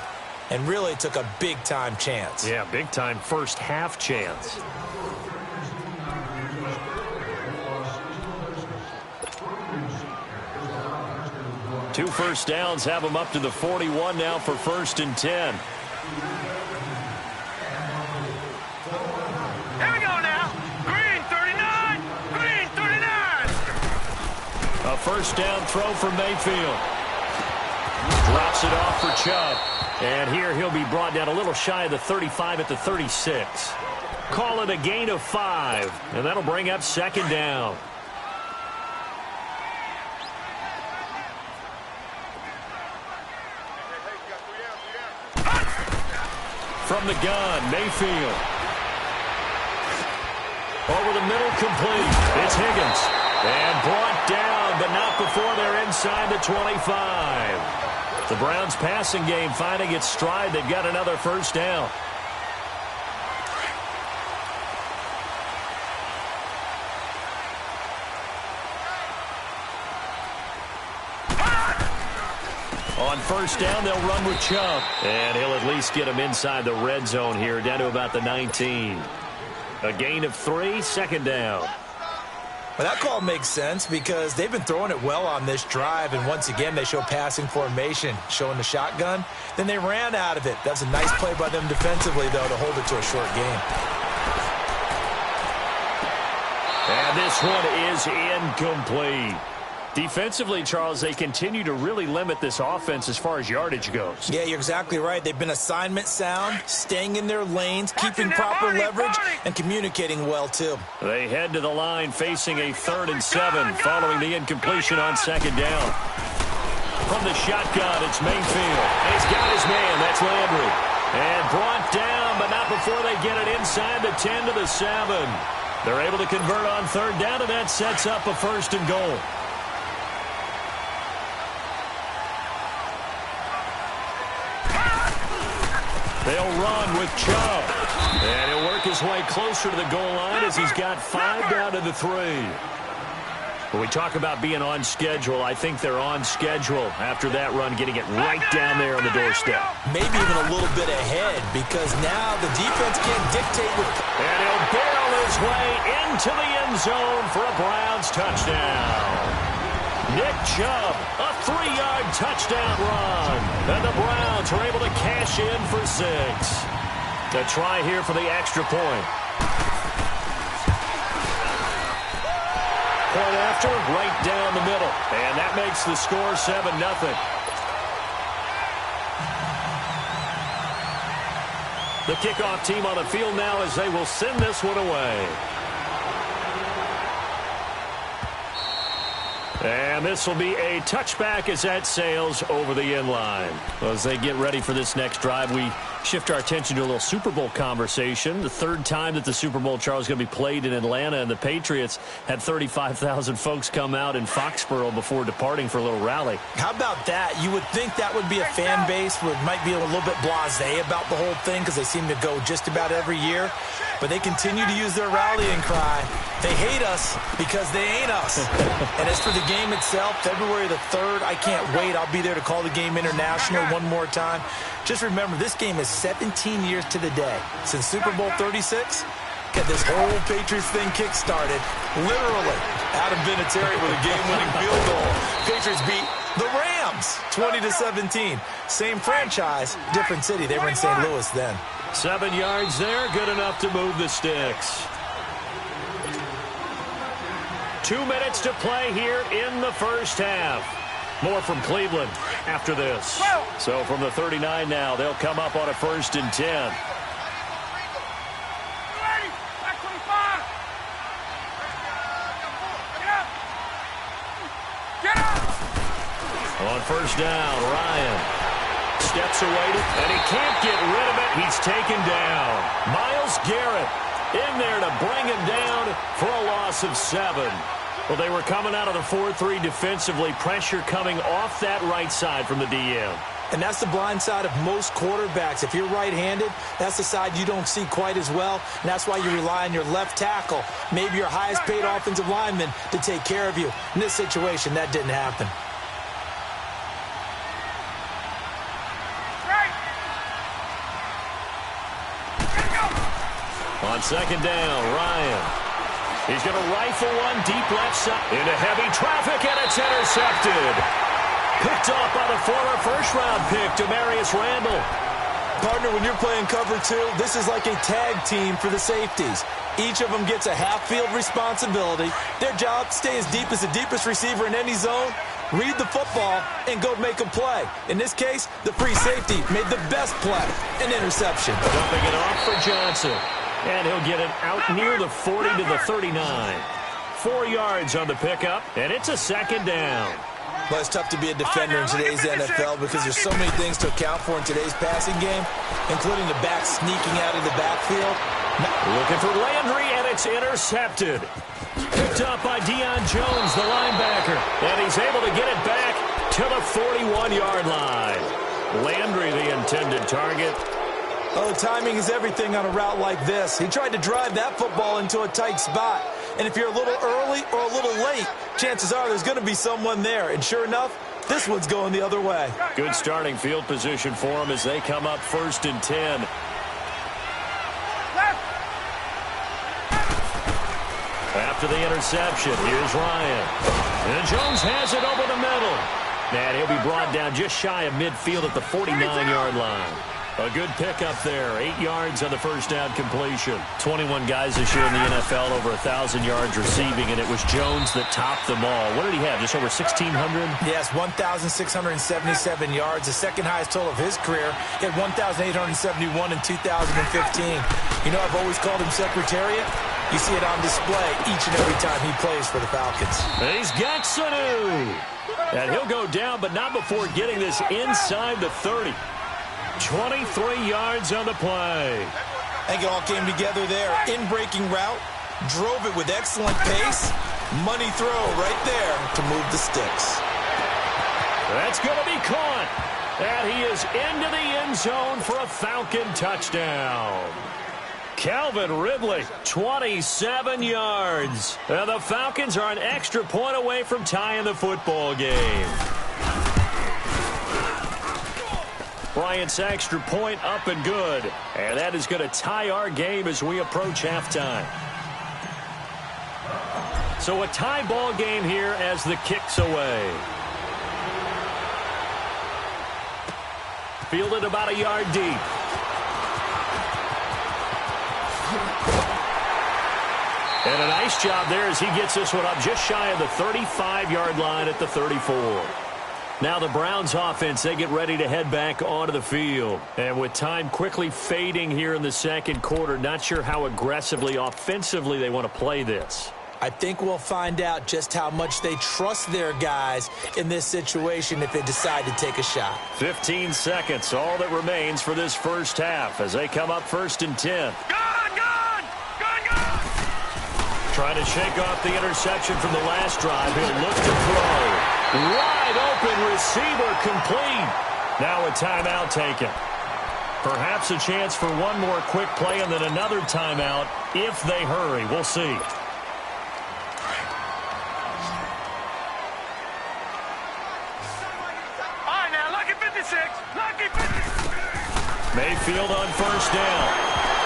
Speaker 2: and really took a big-time chance.
Speaker 1: Yeah, big-time first half chance. Two first downs have them up to the 41 now for 1st and 10.
Speaker 3: Here we go now. Green 39. Green 39.
Speaker 1: A first down throw for Mayfield. Drops it off for Chubb. And here he'll be brought down a little shy of the 35 at the 36. Call it a gain of 5. And that'll bring up 2nd down. From the gun, Mayfield. Over the middle, complete. It's Higgins. And brought down, but not before they're inside the 25. The Browns' passing game finding its stride. They've got another first down. On first down, they'll run with Chubb. And he'll at least get him inside the red zone here, down to about the 19. A gain of 3, 2nd down.
Speaker 2: Well, that call makes sense because they've been throwing it well on this drive, and once again, they show passing formation, showing the shotgun. Then they ran out of it. That's a nice play by them defensively, though, to hold it to a short game.
Speaker 1: And this one is incomplete. Defensively, Charles, they continue to really limit this offense as far as yardage goes.
Speaker 2: Yeah, you're exactly right. They've been assignment sound, staying in their lanes, keeping proper leverage, and communicating well, too.
Speaker 1: They head to the line facing a 3rd and 7 following the incompletion on 2nd down. From the shotgun, it's Mayfield. He's got his man. That's Landry. And brought down, but not before they get it inside the 10 to the 7. They're able to convert on 3rd down, and that sets up a 1st and goal. They'll run with Chubb. And he'll work his way closer to the goal line as he's got 5 down to the 3. When we talk about being on schedule, I think they're on schedule after that run, getting it right down there on the doorstep.
Speaker 2: Maybe even a little bit ahead because now the defense can't dictate with...
Speaker 1: And he'll barrel his way into the end zone for a Browns touchdown. Nick Chubb, a 3-yard touchdown run. And the Browns are able to cash in for 6. The try here for the extra point. Point after, right down the middle. And that makes the score 7-0. The kickoff team on the field now as they will send this one away. And this will be a touchback as that sails over the end line. Well, as they get ready for this next drive, we shift our attention to a little Super Bowl conversation. The 3rd time that the Super Bowl, Charles, is going to be played in Atlanta, and the Patriots had 35,000 folks come out in Foxborough before departing for a little rally.
Speaker 2: How about that? You would think that would be a fan base where it might be a little bit blasé about the whole thing because they seem to go just about every year. But they continue to use their rallying cry. They hate us because they ain't us. And as for the game itself, February the 3rd, I can't wait. I'll be there to call the game international one more time. Just remember, this game is 17 years to the day since Super Bowl 36. had this whole Patriots thing kick-started, literally, Adam Vinatieri with a game-winning field goal. Patriots beat the Rams 20-17. Same franchise, different city. They were in St. Louis then.
Speaker 1: 7 yards there, good enough to move the sticks. 2 minutes to play here in the first half. More from Cleveland after this. So from the 39 now, they'll come up on a 1st and 10. On 1st down, Ryan steps away, and he can't get rid of it. He's taken down. Myles Garrett in there to bring him down for a loss of 7. Well, they were coming out of the 4-3 defensively. Pressure coming off that right side from the DM.
Speaker 2: And that's the blind side of most quarterbacks. If you're right-handed, that's the side you don't see quite as well. And that's why you rely on your left tackle, maybe your highest-paid offensive lineman, to take care of you. In this situation, that didn't happen.
Speaker 1: On 2nd down, Ryan. He's going to rifle one deep left side into heavy traffic, and it's intercepted. Picked off by the former first-round pick, Demarius Randall.
Speaker 2: Partner, when you're playing cover 2, this is like a tag team for the safeties. Each of them gets a half-field responsibility. Their job, stay as deep as the deepest receiver in any zone, read the football, and go make a play. In this case, the free safety made the best play, an interception.
Speaker 1: Dumping it off for Johnson. And he'll get it out near the 40 to the 39. 4 yards on the pickup, and it's a 2nd down.
Speaker 2: Well, it's tough to be a defender in today's NFL because there's so many things to account for in today's passing game, including the back sneaking out of the backfield.
Speaker 1: Looking for Landry, and it's intercepted. Picked up by Deion Jones, the linebacker, and he's able to get it back to the 41-yard line. Landry, the intended target.
Speaker 2: Oh, timing is everything on a route like this. He tried to drive that football into a tight spot. And if you're a little early or a little late, chances are there's going to be someone there. And sure enough, this one's going the other way.
Speaker 1: Good starting field position for them as they come up 1st and 10. After the interception, here's Ryan. And Jones has it over the middle. And he'll be brought down just shy of midfield at the 49-yard line. A good pickup there. 8 yards on the first down completion. 21 guys this year in the NFL over 1,000 yards receiving, and it was Jones that topped them all. What did he have? Just over 1,600?
Speaker 2: Yes, 1,677 yards, the second highest total of his career. He had 1,871 in 2015. You know, I've always called him Secretariat. You see it on display each and every time he plays for the Falcons.
Speaker 1: He's got Sanu. And he'll go down, but not before getting this inside the 30. 23 yards on the play.
Speaker 2: I think it all came together there. In-breaking route, drove it with excellent pace. Money throw right there to move the sticks.
Speaker 1: That's going to be caught. And he is into the end zone for a Falcon touchdown. Calvin Ridley, 27 yards. And the Falcons are an extra point away from tying the football game. Bryant's extra point up and good. And that is going to tie our game as we approach halftime. So a tie ball game here as the kick's away. Fielded about a yard deep. And a nice job there as he gets this one up just shy of the 35-yard line at the 34. Now the Browns offense, they get ready to head back onto the field. And with time quickly fading here in the second quarter, not sure how aggressively, offensively they want to play this.
Speaker 2: I think we'll find out just how much they trust their guys in this situation if they decide to take a shot.
Speaker 1: 15 seconds, all that remains for this first half as they come up 1st and 10. Trying to shake off the interception from the last drive. He'll look to throw. Wide open receiver complete. Now a timeout taken. Perhaps a chance for one more quick play and then another timeout if they hurry. We'll see.
Speaker 3: All right, now, lucky 56. Lucky 56.
Speaker 1: Mayfield on 1st down.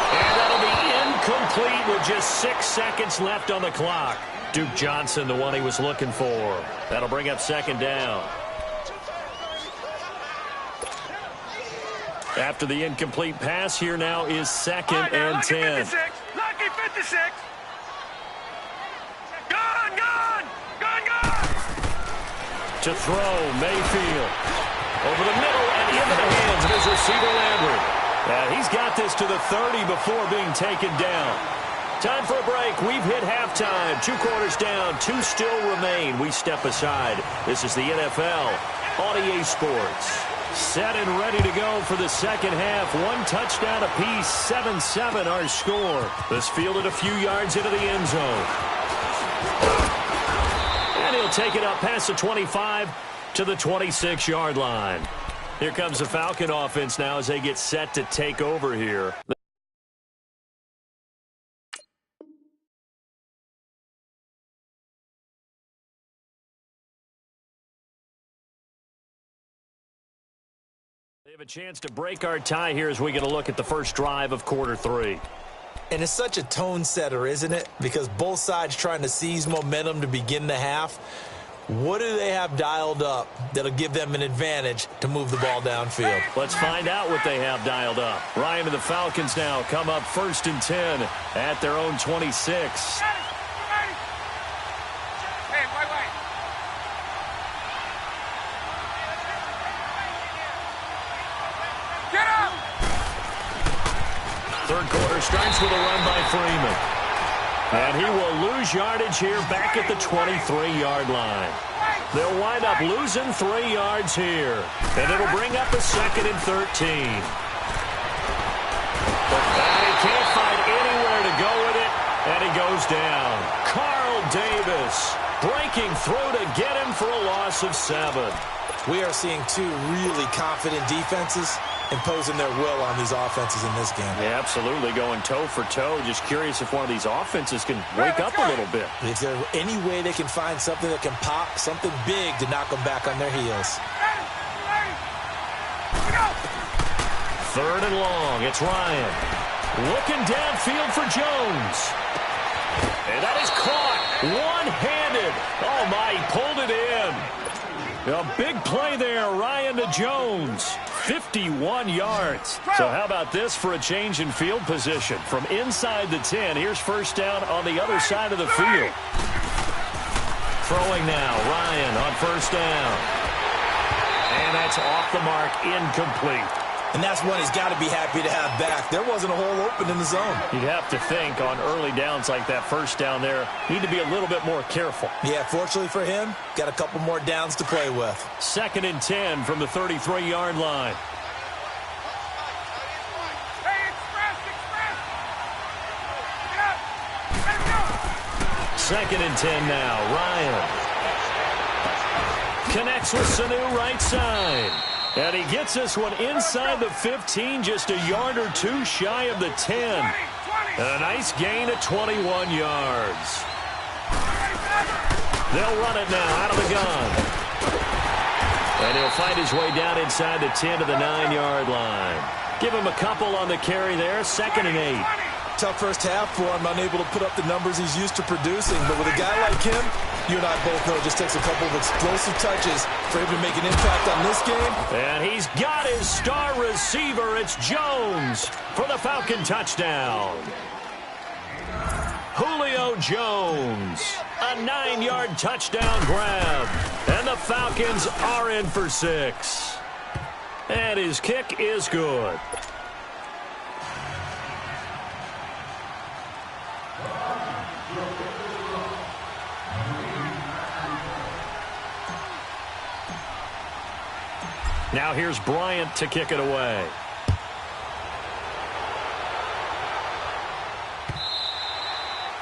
Speaker 1: And that'll be incomplete. complete with just 6 seconds left on the clock. Duke Johnson, the one he was looking for. That'll bring up second down. After the incomplete pass, here now is second and 10.
Speaker 3: Lucky 56. Gone.
Speaker 1: To throw, Mayfield. Over the middle and into the hands of his receiver, Landry. He's got this to the 30 before being taken down. Time for a break. We've hit halftime. 2 quarters down. 2 still remain. We step aside. This is the NFL on EA Sports. Set and ready to go for the second half. 1 touchdown apiece. 7-7 our score. This fielded a few yards into the end zone. And he'll take it up past the 25 to the 26-yard line. Here comes the Falcon offense now as they get set to take over here. They have a chance to break our tie here as we get a look at the first drive of quarter 3.
Speaker 2: And it's such a tone setter, isn't it? Because both sides trying to seize momentum to begin the half. What do they have dialed up that'll give them an advantage to move the ball downfield?
Speaker 1: Let's find out what they have dialed up. Ryan and the Falcons now come up 1st and 10 at their own 26. Third quarter starts with a run by Freeman. And he will lose yardage here back at the 23-yard line. They'll wind up losing 3 yards here. And it'll bring up a 2nd and 13. And he can't find anywhere to go with it. And he goes down. Carl Davis breaking through to get him for a loss of 7.
Speaker 2: We are seeing 2 really confident defenses imposing their will on these offenses in this game.
Speaker 1: Yeah, absolutely, going toe for toe. Just curious if one of these offenses can wake up a little bit.
Speaker 2: Is there any way they can find something that can pop, something big to knock them back on their heels?
Speaker 1: 3rd and long. It's Ryan. Looking downfield for Jones. And that is caught. One-handed. Oh, my, he pulled it in. A big play there, Ryan to Jones. 51 yards. So how about this for a change in field position? From inside the 10, here's first down on the other side of the field. Throwing now, Ryan on first down. And that's off the mark, incomplete.
Speaker 2: And that's one he's got to be happy to have back. There wasn't a hole open in the zone.
Speaker 1: You'd have to think on early downs like that first down there, need to be a little bit more careful.
Speaker 2: Yeah, fortunately for him, got a couple more downs to play with.
Speaker 1: 2nd and 10 from the 33-yard line. Second and 10 now. Ryan connects with Sanu right side. And he gets this one inside the 15, just a yard or 2 shy of the 10. And a nice gain of 21 yards. They'll run it now out of the gun. And he'll find his way down inside the 10 to the 9-yard line. Give him a couple on the carry there, 2nd and 8.
Speaker 2: Tough first half for him, unable to put up the numbers he's used to producing. But with a guy like him, you and I both know it just takes a couple of explosive touches for him to make an impact on this game.
Speaker 1: And he's got his star receiver. It's Jones for the Falcon touchdown. Julio Jones, a 9-yard touchdown grab. And the Falcons are in for 6. And his kick is good. Now here's Bryant to kick it away.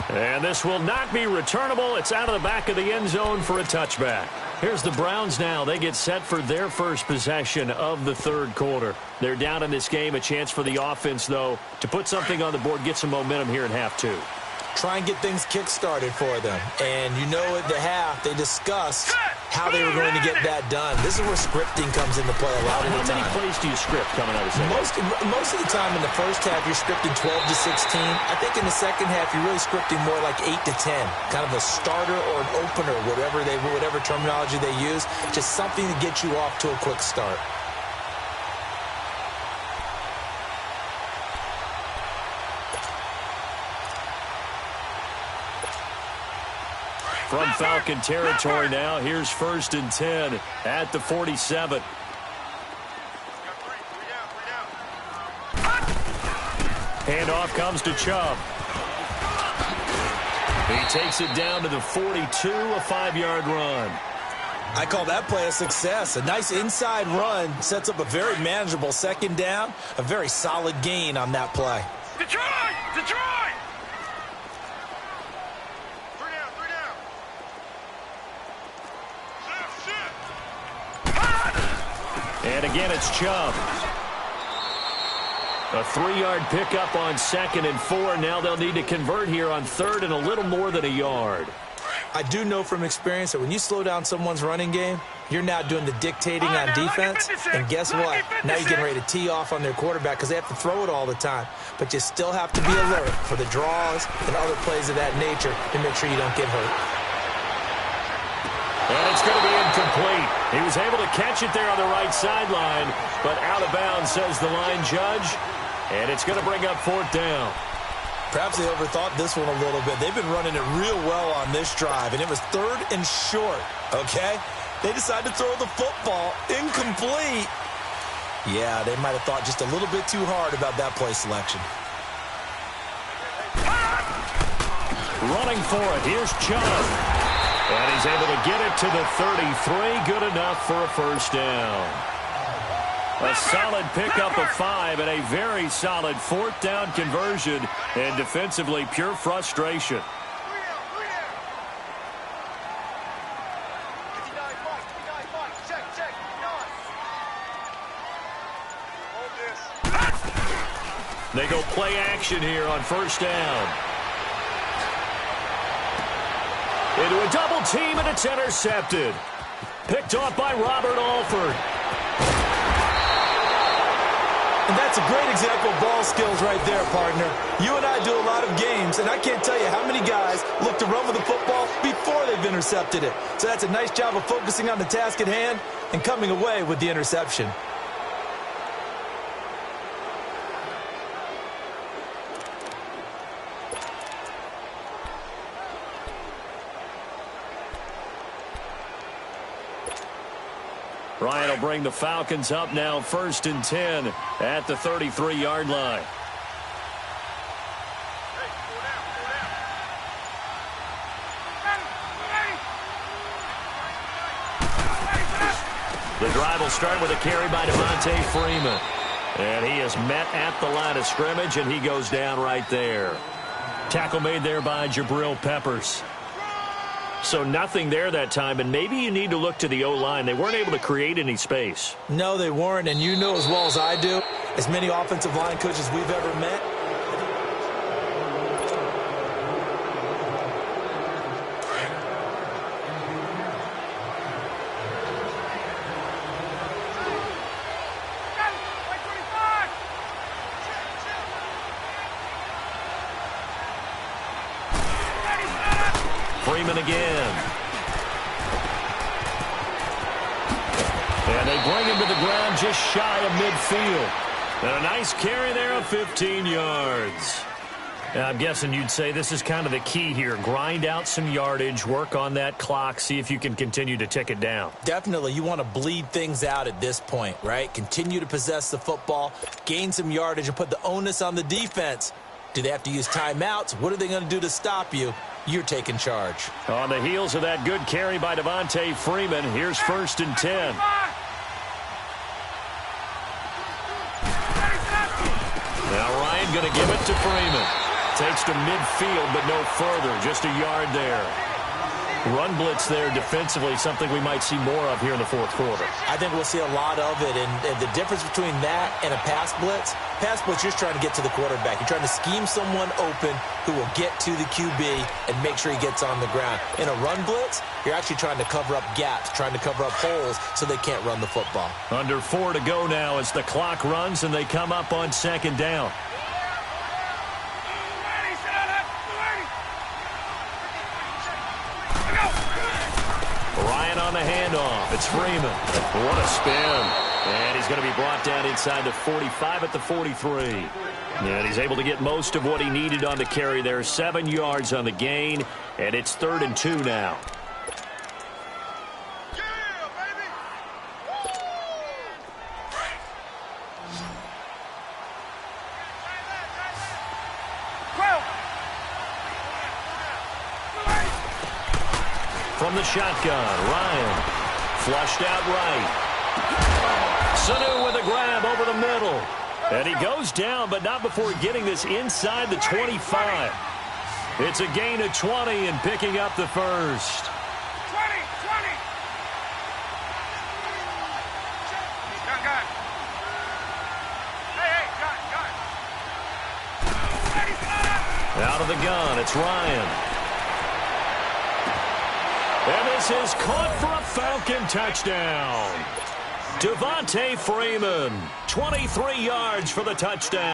Speaker 1: And this will not be returnable. It's out of the back of the end zone for a touchback. Here's the Browns now. They get set for their first possession of the 3rd quarter. They're down in this game. A chance for the offense, though, to put something on the board, get some momentum here in half 2.
Speaker 2: Try and get things kick-started for them. And you know at the half, they discussed how they were going to get that done. This is where scripting comes into play a lot of the time.
Speaker 1: How many plays do you script coming out of the second?
Speaker 2: Most of the time in the first half, you're scripting 12 to 16. I think in the second half, you're really scripting more like 8 to 10. Kind of a starter or an opener, whatever terminology they use. Just something to get you off to a quick start.
Speaker 1: From Falcon territory now, here's 1st and 10 at the 47. Handoff comes to Chubb. He takes it down to the 42, a 5-yard run.
Speaker 2: I call that play a success. A nice inside run sets up a very manageable second down, a very solid gain on that play.
Speaker 3: Detroit! Detroit!
Speaker 1: And again, it's Chubb. A 3-yard pickup on 2nd and 4. Now they'll need to convert here on 3rd and a little more than a yard.
Speaker 2: I do know from experience that when you slow down someone's running game, you're now doing the dictating on defense. And guess what? Now you're getting ready to tee off on their quarterback because they have to throw it all the time. But you still have to be alert for the draws and other plays of that nature to make sure you don't get hurt.
Speaker 1: And it's going to be incomplete. He was able to catch it there on the right sideline, but out of bounds, says the line judge. And it's going to bring up 4th down.
Speaker 2: Perhaps they overthought this one a little bit. They've been running it real well on this drive, and it was 3rd and short, okay? They decided to throw the football incomplete. Yeah, they might have thought just a little bit too hard about that play selection.
Speaker 1: Running for it, here's Chubb. And he's able to get it to the 33. Good enough for a 1st down. A solid pickup of 5 and a very solid 4th down conversion. And defensively, pure frustration. They go play action here on 1st down. Into a double team, and it's intercepted. Picked off by Robert Alford.
Speaker 2: And that's a great example of ball skills right there, partner. You and I do a lot of games, and I can't tell you how many guys look to run with the football before they've intercepted it. So that's a nice job of focusing on the task at hand and coming away with the interception.
Speaker 1: Ryan will bring the Falcons up now 1st and 10 at the 33-yard line. The drive will start with a carry by Devontae Freeman. And he is met at the line of scrimmage, and he goes down right there. Tackle made there by Jabril Peppers. So nothing there that time, and maybe you need to look to the O-line. They weren't able to create any space.
Speaker 2: No, they weren't, and you know as well as I do, as many offensive line coaches we've ever met,
Speaker 1: Freeman again. And they bring him to the ground just shy of midfield. And a nice carry there of 15 yards. And I'm guessing you'd say this is kind of the key here. Grind out some yardage, work on that clock, see if you can continue to tick it down.
Speaker 2: Definitely. You want to bleed things out at this point, right? Continue to possess the football, gain some yardage, and put the onus on the defense. Do they have to use timeouts? What are they going to do to stop you? You're taking charge.
Speaker 1: On the heels of that good carry by Devontae Freeman, here's 1st and 10. Now Ryan going to give it to Freeman. Takes to midfield, but no further. Just a yard there. Run blitz there defensively, something we might see more of here in the fourth quarter.
Speaker 2: I think we'll see a lot of it, and the difference between that and a pass blitz, you're trying to get to the quarterback. You're trying to scheme someone open who will get to the QB and make sure he gets on the ground. In a run blitz, you're actually trying to cover up gaps, trying to cover up holes so they can't run the football.
Speaker 1: Under 4 to go now as the clock runs and they come up on second down. Ryan on the handoff. It's Freeman. What a spin. And he's going to be brought down inside the 45 at the 43. And he's able to get most of what he needed on the carry there. 7 yards on the gain. And it's 3rd and 2 now. From the shotgun, Ryan flushed out right. Sanu with a grab over the middle. And he goes down, but not before getting this inside the 25. It's a gain of 20 and picking up the first.
Speaker 3: 20. Gun. Hey, gun.
Speaker 1: Out of the gun, it's Ryan. And this is caught for a Falcon touchdown. Devontae Freeman, 23 yards for the touchdown.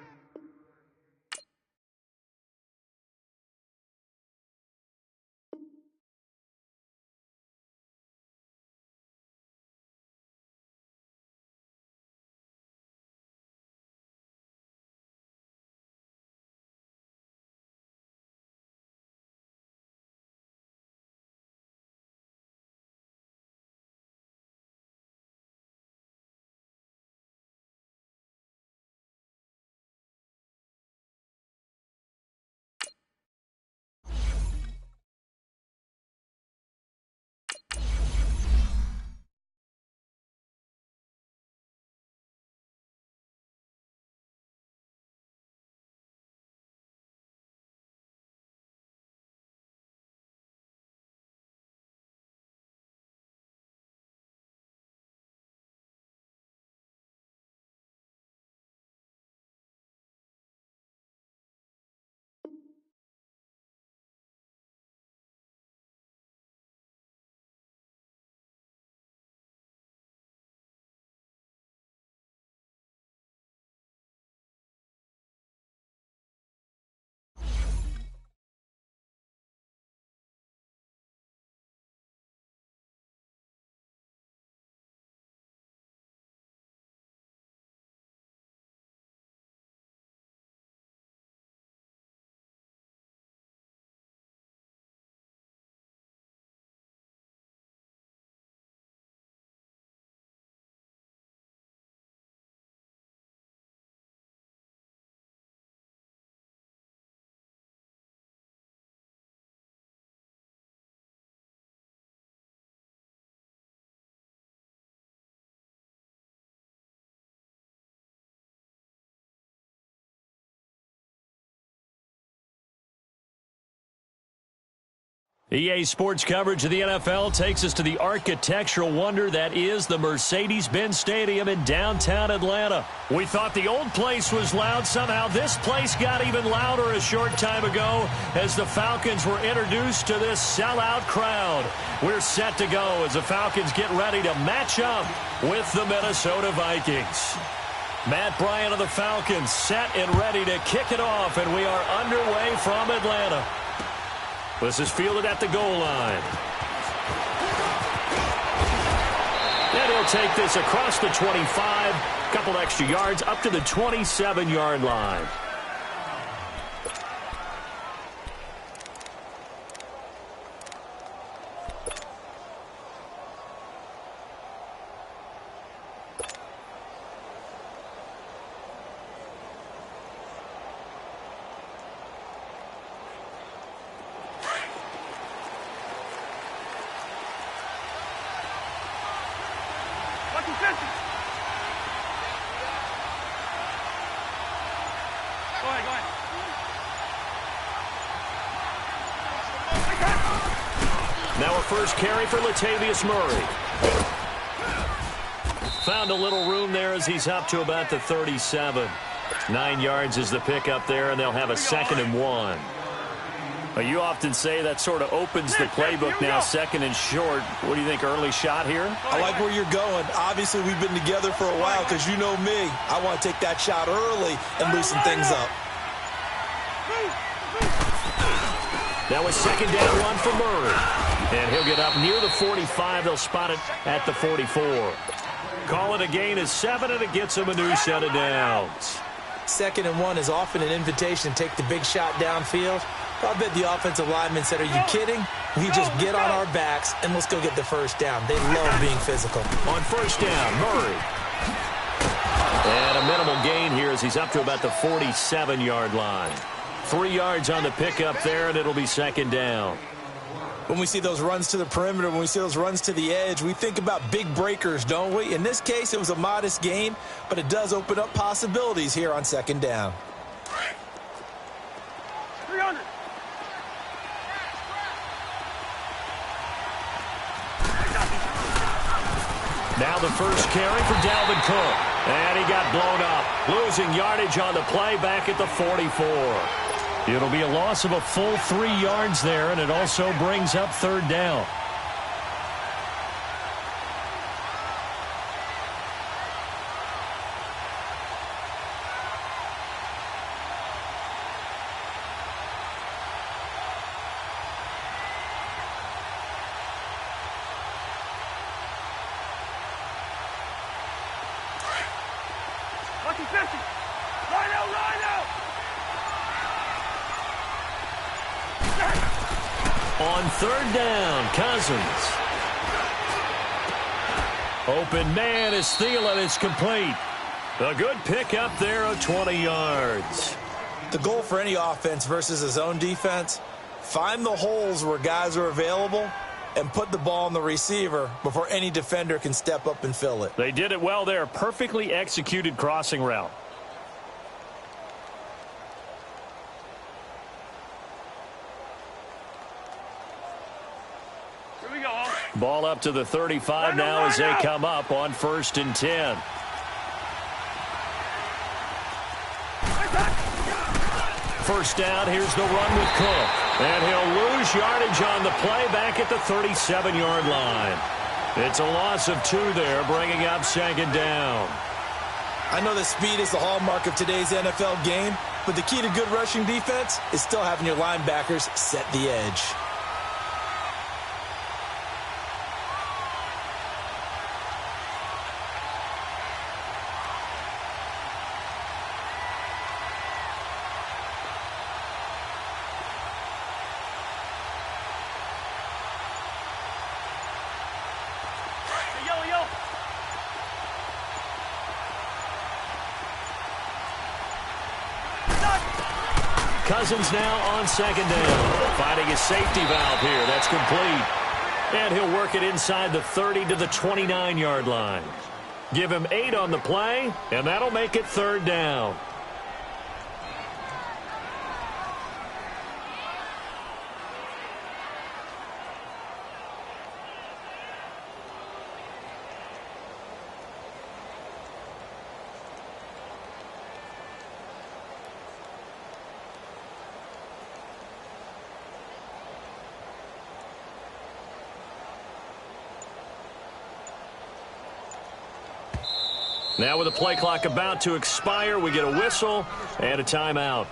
Speaker 1: EA Sports coverage of the NFL takes us to the architectural wonder that is the Mercedes-Benz Stadium in downtown Atlanta. We thought the old place was loud. Somehow this place got even louder a short time ago as the Falcons were introduced to this sellout crowd. We're set to go as the Falcons get ready to match up with the Minnesota Vikings. Matt Bryant of the Falcons set and ready to kick it off, and we are underway from Atlanta. This is fielded at the goal line. And he'll take this across the 25, couple extra yards up to the 27-yard line. Now a first carry for Latavius Murray. Found a little room there as he's up to about the 37. 9 yards is the pickup there, and they'll have a 2nd and 1. Well, you often say that sort of opens the playbook now, 2nd and short. What do you think, early shot here?
Speaker 2: I like where you're going. Obviously, we've been together for a while because you know me. I want to take that shot early and loosen things up.
Speaker 1: That was 2nd down 1 for Murray. And he'll get up near the 45. They'll spot it at the 44. Call it a gain of 7, and it gets him a new set of downs.
Speaker 2: 2nd and 1 is often an invitation to take the big shot downfield. I bet the offensive lineman said, are you kidding? We just get on our backs and let's go get the first down. They love being physical.
Speaker 1: On first down, Murray. And a minimal gain here as he's up to about the 47-yard line. 3 yards on the pickup there, and it'll be 2nd down.
Speaker 2: When we see those runs to the perimeter, when we see those runs to the edge, we think about big breakers, don't we? In this case, it was a modest gain, but it does open up possibilities here on 2nd down.
Speaker 3: 300.
Speaker 1: Now the first carry for Dalvin Cook. And he got blown up. Losing yardage on the play back at the 44. It'll be a loss of a full 3 yards there, and it also brings up 3rd down.
Speaker 3: Lucky 50. Line out, line out.
Speaker 1: On 3rd down, Cousins. Open man is Thielen. It's complete. A good pick up there of 20 yards.
Speaker 2: The goal for any offense versus a zone defense, find the holes where guys are available and put the ball on the receiver before any defender can step up and fill it.
Speaker 1: They did it well there. Perfectly executed crossing route.
Speaker 3: Here we go.
Speaker 1: Ball up to the 35 now as they come up on 1st and 10. First down, here's the run with Cook. And he'll lose yardage on the play back at the 37-yard line. It's a loss of 2 there, bringing up 2nd down.
Speaker 2: I know that speed is the hallmark of today's NFL game, but the key to good rushing defense is still having your linebackers set the edge.
Speaker 1: Cousins now on 2nd down. Finding his safety valve here. That's complete. And he'll work it inside the 30 to the 29-yard line. Give him 8 on the play, and that'll make it 3rd down. Now with the play clock about to expire, we get a whistle and a timeout.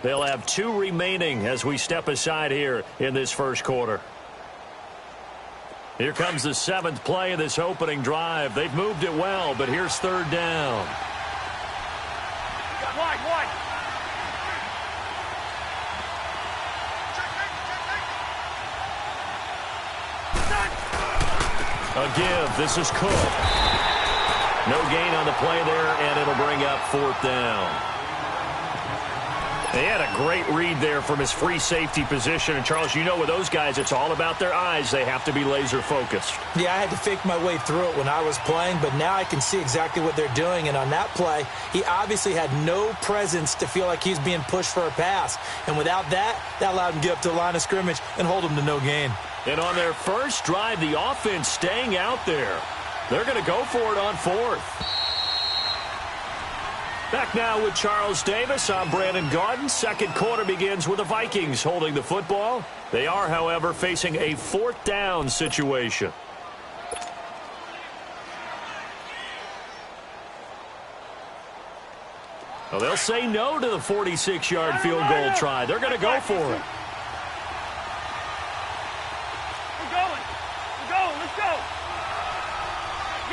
Speaker 1: They'll have 2 remaining as we step aside here in this first quarter. Here comes the 7th play of this opening drive. They've moved it well, but here's 3rd down.
Speaker 3: Wide.
Speaker 1: A give. This is Cook. No gain on the play there, and it'll bring up 4th down. They had a great read there from his free safety position. And, Charles, you know with those guys, it's all about their eyes. They have to be laser-focused.
Speaker 2: Yeah, I had to fake my way through it when I was playing, but now I can see exactly what they're doing. And on that play, he obviously had no presence to feel like he's being pushed for a pass. And without that, that allowed him to get up to the line of scrimmage and hold him to no gain.
Speaker 1: And on their first drive, the offense staying out there. They're going to go for it on fourth. Back now with Charles Davis. I'm Brandon Gaudin. Second quarter begins with the Vikings holding the football. They are, however, facing a fourth down situation. Well, they'll say no to the 46-yard field goal try. They're going to go for it.
Speaker 3: We're going. We're going. Let's go.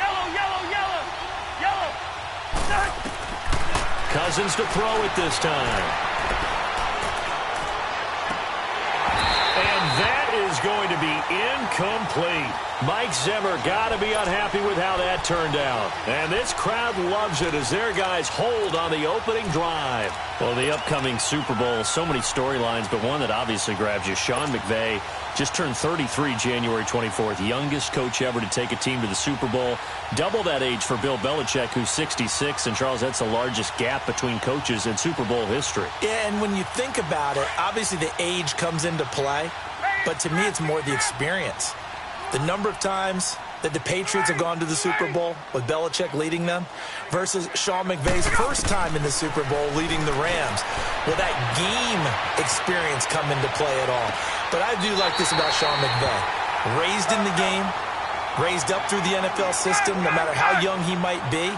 Speaker 3: Yellow, yellow, yellow. Yellow.
Speaker 1: Cousins to throw it this time. And that is going to be incomplete. Mike Zimmer got to be unhappy with how that turned out. And this crowd loves it as their guys hold on the opening drive. Well, the upcoming Super Bowl, so many storylines, but one that obviously grabs you. Sean McVay just turned 33 January 24th, youngest coach ever to take a team to the Super Bowl. Double that age for Bill Belichick, who's 66. And, Charles, that's the largest gap between coaches in Super Bowl history.
Speaker 2: Yeah, and when you think about it, obviously the age comes into play. But to me, it's more the experience. The number of times that the Patriots have gone to the Super Bowl with Belichick leading them versus Sean McVay's first time in the Super Bowl leading the Rams. Will that game experience come into play at all? But I do like this about Sean McVay. Raised in the game, raised up through the NFL system, no matter how young he might be.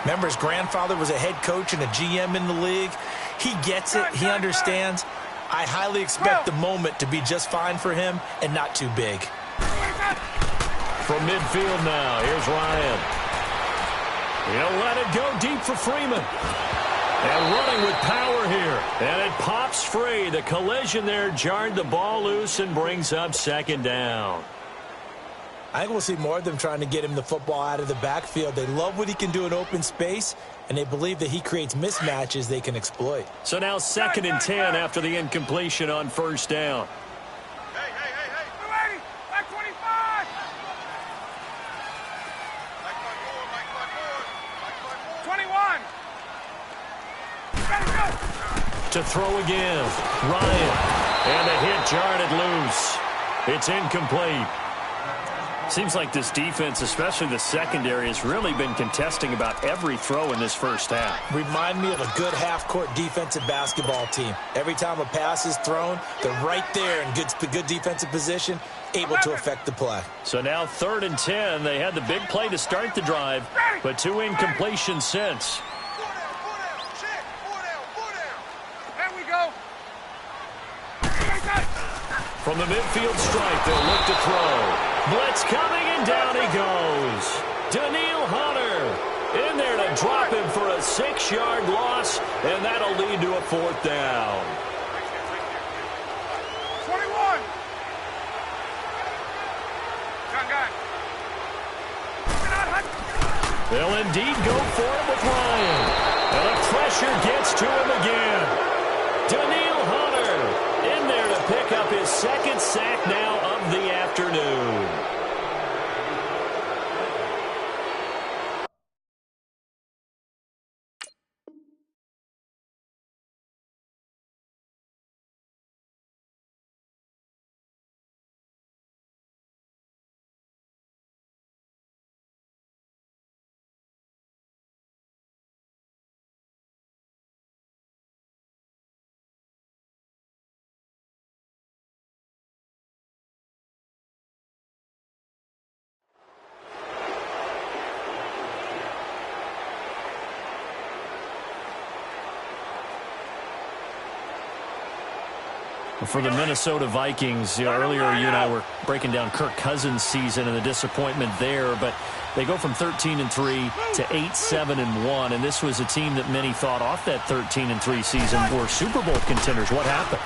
Speaker 2: Remember, his grandfather was a head coach and a GM in the league. He gets it. He understands. I highly expect the moment to be just fine for him and not too big.
Speaker 1: From midfield now, here's Ryan. He'll let it go deep for Freeman. And running with power here. And it pops free. The collision there jarred the ball loose and brings up second down.
Speaker 2: I think we'll see more of them trying to get him the football out of the backfield. They love what he can do in open space, and they believe that he creates mismatches they can exploit.
Speaker 1: So now 2nd and 10 after the incompletion on first down.
Speaker 3: Hey. Ready? Back 25. Back 21. Ready, go.
Speaker 1: To throw again. Ryan. And the hit jarred it loose. It's incomplete. Seems like this defense, especially the secondary, has really been contesting about every throw in this first half.
Speaker 2: Remind me of a good half-court defensive basketball team. Every time a pass is thrown, they're right there in good defensive position, able to affect the play.
Speaker 1: So now 3rd and 10. They had the big play to start the drive, but 2 incompletions since.
Speaker 3: There we go.
Speaker 1: From the midfield stripe, they'll look to throw. Blitz coming, and down he goes. Daniil Hunter in there to drop him for a 6-yard loss, and that'll lead to a 4th down.
Speaker 3: 21. Gun.
Speaker 1: They'll indeed go for it with Ryan. And the pressure gets to him again. Daniil Hunter in there to pick up his 2nd sack now of the afternoon. For the Minnesota Vikings, earlier you and I were breaking down Kirk Cousins' season and the disappointment there, but they go from 13-3 to 8-7-1, and this was a team that many thought off that 13-3 season were Super Bowl contenders. What happened?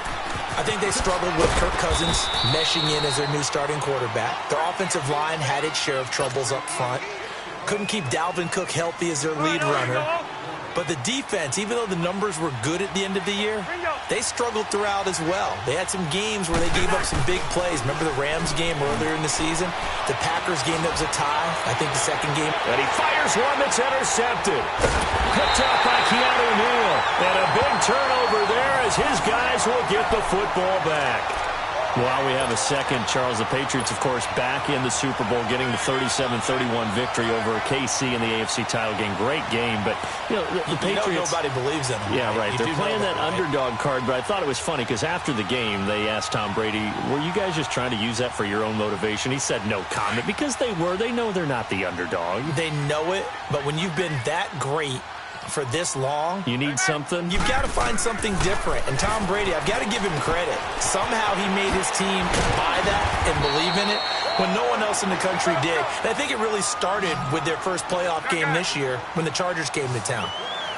Speaker 2: I think they struggled with Kirk Cousins meshing in as their new starting quarterback. Their offensive line had its share of troubles up front. Couldn't keep Dalvin Cook healthy as their lead runner. But the defense, even though the numbers were good at the end of the year, they struggled throughout as well. They had some games where they gave up some big plays. Remember the Rams game earlier in the season? The Packers game that was a tie? I think the second game.
Speaker 1: And he fires one that's intercepted. Picked up by Keanu Neal. And a big turnover there as his guys will get the football back. While we have a second, Charles, the Patriots, of course, back in the Super Bowl, getting the 37-31 victory over KC in the AFC title game. Great game, but, the Patriots...
Speaker 2: nobody believes in them.
Speaker 1: Yeah, right. They're playing that
Speaker 2: right?
Speaker 1: underdog card, but I thought it was funny because after the game, they asked Tom Brady, were you guys just trying to use that for your own motivation? He said no comment because they were. They know they're not the underdog.
Speaker 2: They know it, but when you've been that great for this long,
Speaker 1: you need something?
Speaker 2: You've got to find something different. And Tom Brady, I've got to give him credit. Somehow he made his team buy that and believe in it when no one else in the country did. And I think it really started with their first playoff game this year when the Chargers came to town.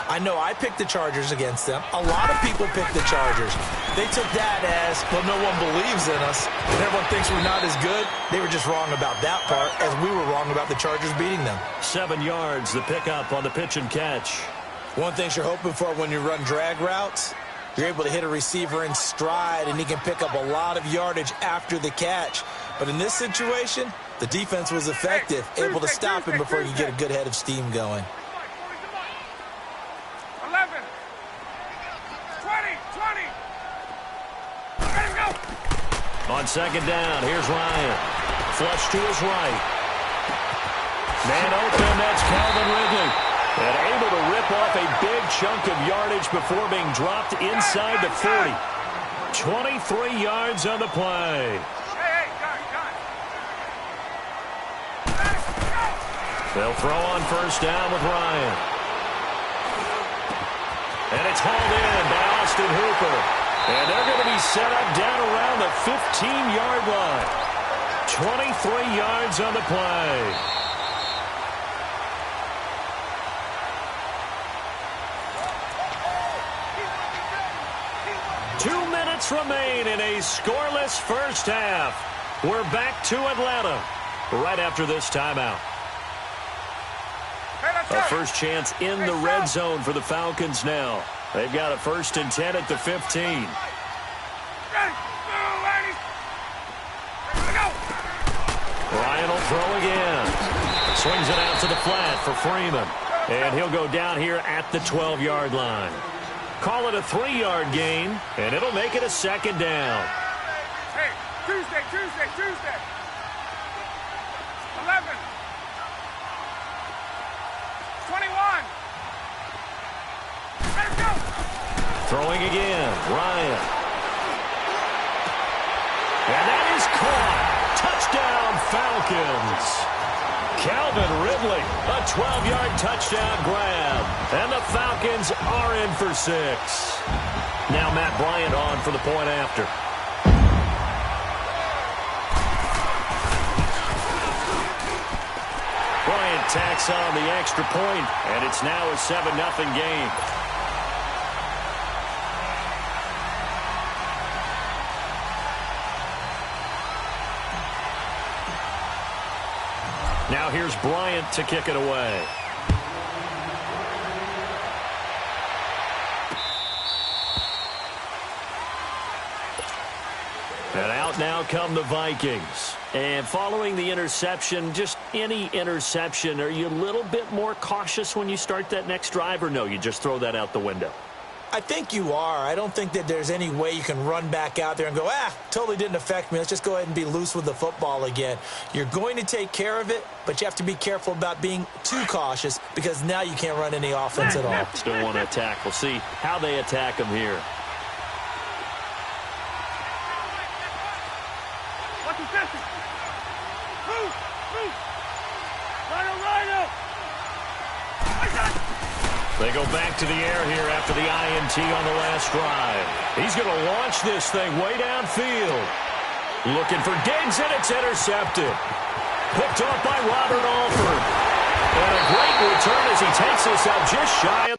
Speaker 2: I know I picked the Chargers against them. A lot of people picked the Chargers. They took that as, well, no one believes in us, and everyone thinks we're not as good. They were just wrong about that part, as we were wrong about the Chargers beating them.
Speaker 1: 7 yards, the pickup on the pitch and catch.
Speaker 2: One thing you're hoping for when you run drag routes, you're able to hit a receiver in stride, and he can pick up a lot of yardage after the catch. But in this situation, the defense was effective, able to stop him before you get a good head of steam going.
Speaker 3: 11, 20, 20. Let him go.
Speaker 1: On second down, here's Ryan. Flush to his right. Man open, that's Calvin Ridley. And able to rip off a big chunk of yardage before being dropped inside the 40. 23 yards on the play. They'll throw on first down with Ryan. And it's hauled in by Austin Hooper. And they're going to be set up down around the 15-yard line. 23 yards on the play. Remain in a scoreless first half. We're back to Atlanta right after this timeout. A first chance in the red zone for the Falcons now. They've got a 1st and 10 at the 15. Ryan will throw again. Swings it out to the flat for Freeman. And he'll go down here at the 12-yard line. Call it a 3-yard gain, and it'll make it a second down.
Speaker 3: Hey, Tuesday. 11. 21. Let him go.
Speaker 1: Throwing again, Ryan. And that is caught. Touchdown, Falcons. Calvin Ridley, a 12-yard touchdown grab. And the Falcons are in for 6. Now Matt Bryant on for the point after. Bryant tacks on the extra point, and it's now a 7-0 game. Now here's Bryant to kick it away. And out now come the Vikings. And following the interception, just any interception, are you a little bit more cautious when you start that next drive, or no, you just throw that out the window?
Speaker 2: I think you are. I don't think that there's any way you can run back out there and go, totally didn't affect me. Let's just go ahead and be loose with the football again. You're going to take care of it, but you have to be careful about being too cautious because now you can't run any offense at all.
Speaker 1: Still want to attack. We'll see how they attack him here.
Speaker 3: What's the distance? Move! Rhino!
Speaker 1: They go back to the air here after the INT on the last drive. He's going to launch this thing way downfield. Looking for Diggs, and it's intercepted. Picked off by Robert Alford. And a great return as he takes this out just shy of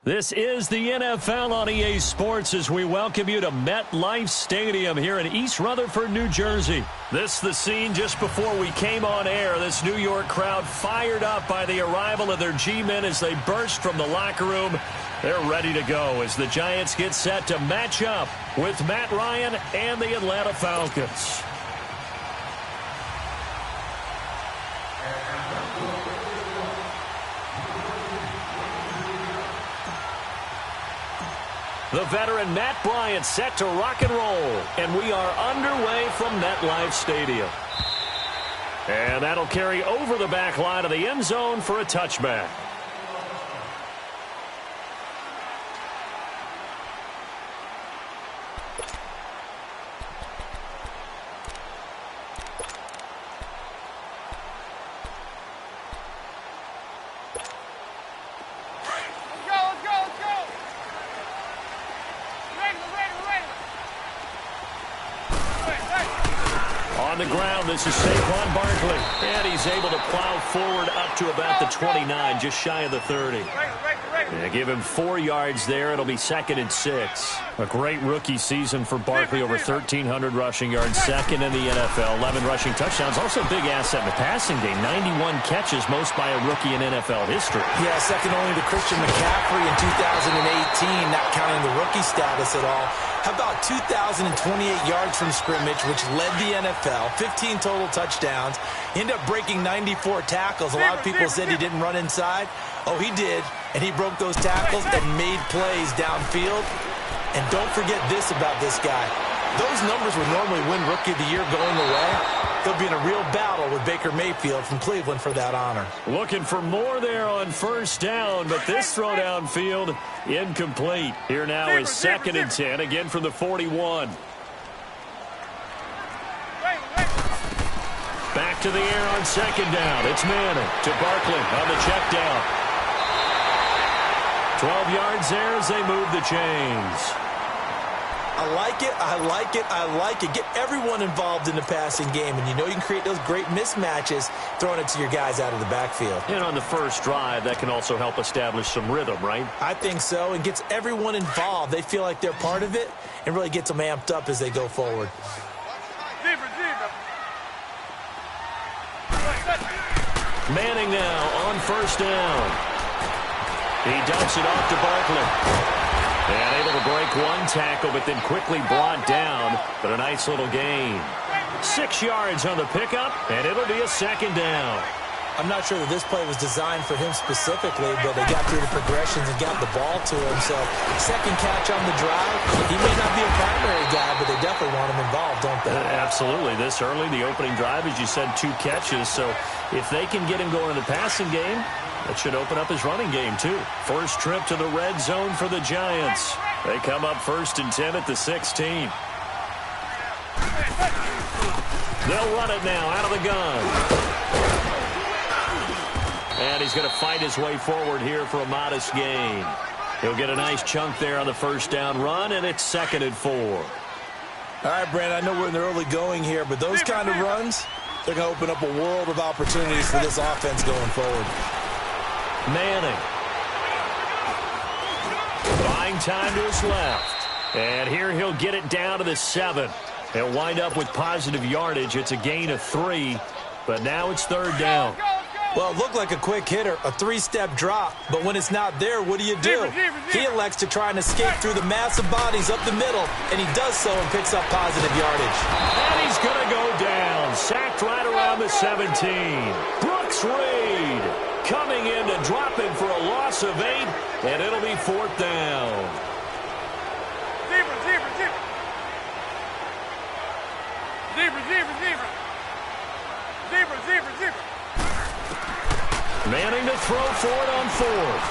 Speaker 1: This is the NFL on EA Sports as we welcome you to MetLife Stadium here in East Rutherford, New Jersey. This is the scene just before we came on air. This New York crowd fired up by the arrival of their G-men as they burst from the locker room. They're ready to go as the Giants get set to match up with Matt Ryan and the Atlanta Falcons. The veteran Matt Bryant set to rock and roll, and we are underway from MetLife Stadium. And that'll carry over the back line of the end zone for a touchback. On the ground, this is Saquon Barkley, and he's able to plow forward up to about the 29, just shy of the 30. They give him 4 yards there. It'll be 2nd and 6. A great rookie season for Barkley, over 1,300 rushing yards, second in the NFL, 11 rushing touchdowns. Also a big asset in the passing game, 91 catches, most by a rookie in NFL history.
Speaker 2: Yeah, second only to Christian McCaffrey in 2018, not counting the rookie status at all. How about 2,028 yards from scrimmage, which led the NFL, 15 total touchdowns, ended up breaking 94 tackles. A lot of people said he didn't run inside. Oh, he did, and he broke those tackles and made plays downfield. And don't forget this about this guy. Those numbers would normally win Rookie of the Year going away. They'll be in a real battle with Baker Mayfield from Cleveland for that honor.
Speaker 1: Looking for more there on first down, but this throw downfield incomplete. Here now is 2nd and 10, again from the 41. Back to the air on 2nd down. It's Manning to Barkley on the check down. 12 yards there as they move the chains.
Speaker 2: I like it, I like it, I like it. Get everyone involved in the passing game, and you know you can create those great mismatches throwing it to your guys out of the backfield.
Speaker 1: And on the first drive, that can also help establish some rhythm, right?
Speaker 2: I think so, and gets everyone involved. They feel like they're part of it and really gets them amped up as they go forward.
Speaker 1: Manning now on first down. He dumps it off to Barkley. And able to break one tackle, but then quickly brought down. But a nice little gain. 6 yards on the pickup, and it'll be a 2nd down.
Speaker 2: I'm not sure that this play was designed for him specifically, but they got through the progressions and got the ball to him. So, second catch on the drive. He may not be a primary guy, but they definitely want him involved, don't they?
Speaker 1: Absolutely. This early, the opening drive, as you said, 2 catches. So, if they can get him going in the passing game, that should open up his running game, too. First trip to the red zone for the Giants. They come up 1st and 10 at the 16. They'll run it now out of the gun. And he's going to fight his way forward here for a modest gain. He'll get a nice chunk there on the first down run, and it's 2nd and 4.
Speaker 2: All right, Brandon, I know we're in the early going here, but those kind of runs, they're going to open up a world of opportunities for this offense going forward.
Speaker 1: Manning. Buying time to his left. And here he'll get it down to the 7. He'll wind up with positive yardage. It's a gain of 3, but now it's 3rd down.
Speaker 2: Well, it looked like a quick hitter, a 3-step drop, but when it's not there, what do? He elects to try and escape through the massive bodies up the middle, and he does so and picks up positive yardage.
Speaker 1: And he's going to go down, sacked right around the 17. Brooks Reed coming in to drop him for a loss of 8, and it'll be 4th down.
Speaker 3: Zebra.
Speaker 1: Manning to throw for it on 4th.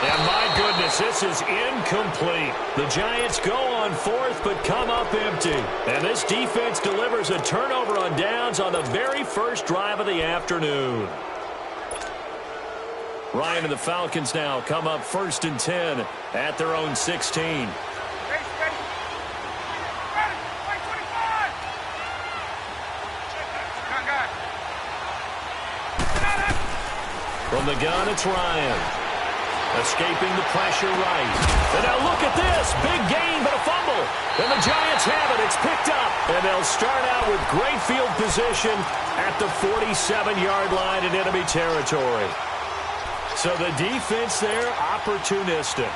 Speaker 1: And my goodness, this is incomplete. The Giants go on 4th, but come up empty. And this defense delivers a turnover on downs on the very first drive of the afternoon. Ryan and the Falcons now come up 1st and 10 at their own 16. From the gun, it's Ryan. Escaping the pressure right. And now look at this. Big gain, but a fumble. And the Giants have it. It's picked up. And they'll start out with great field position at the 47-yard line in enemy territory. So the defense there, opportunistic.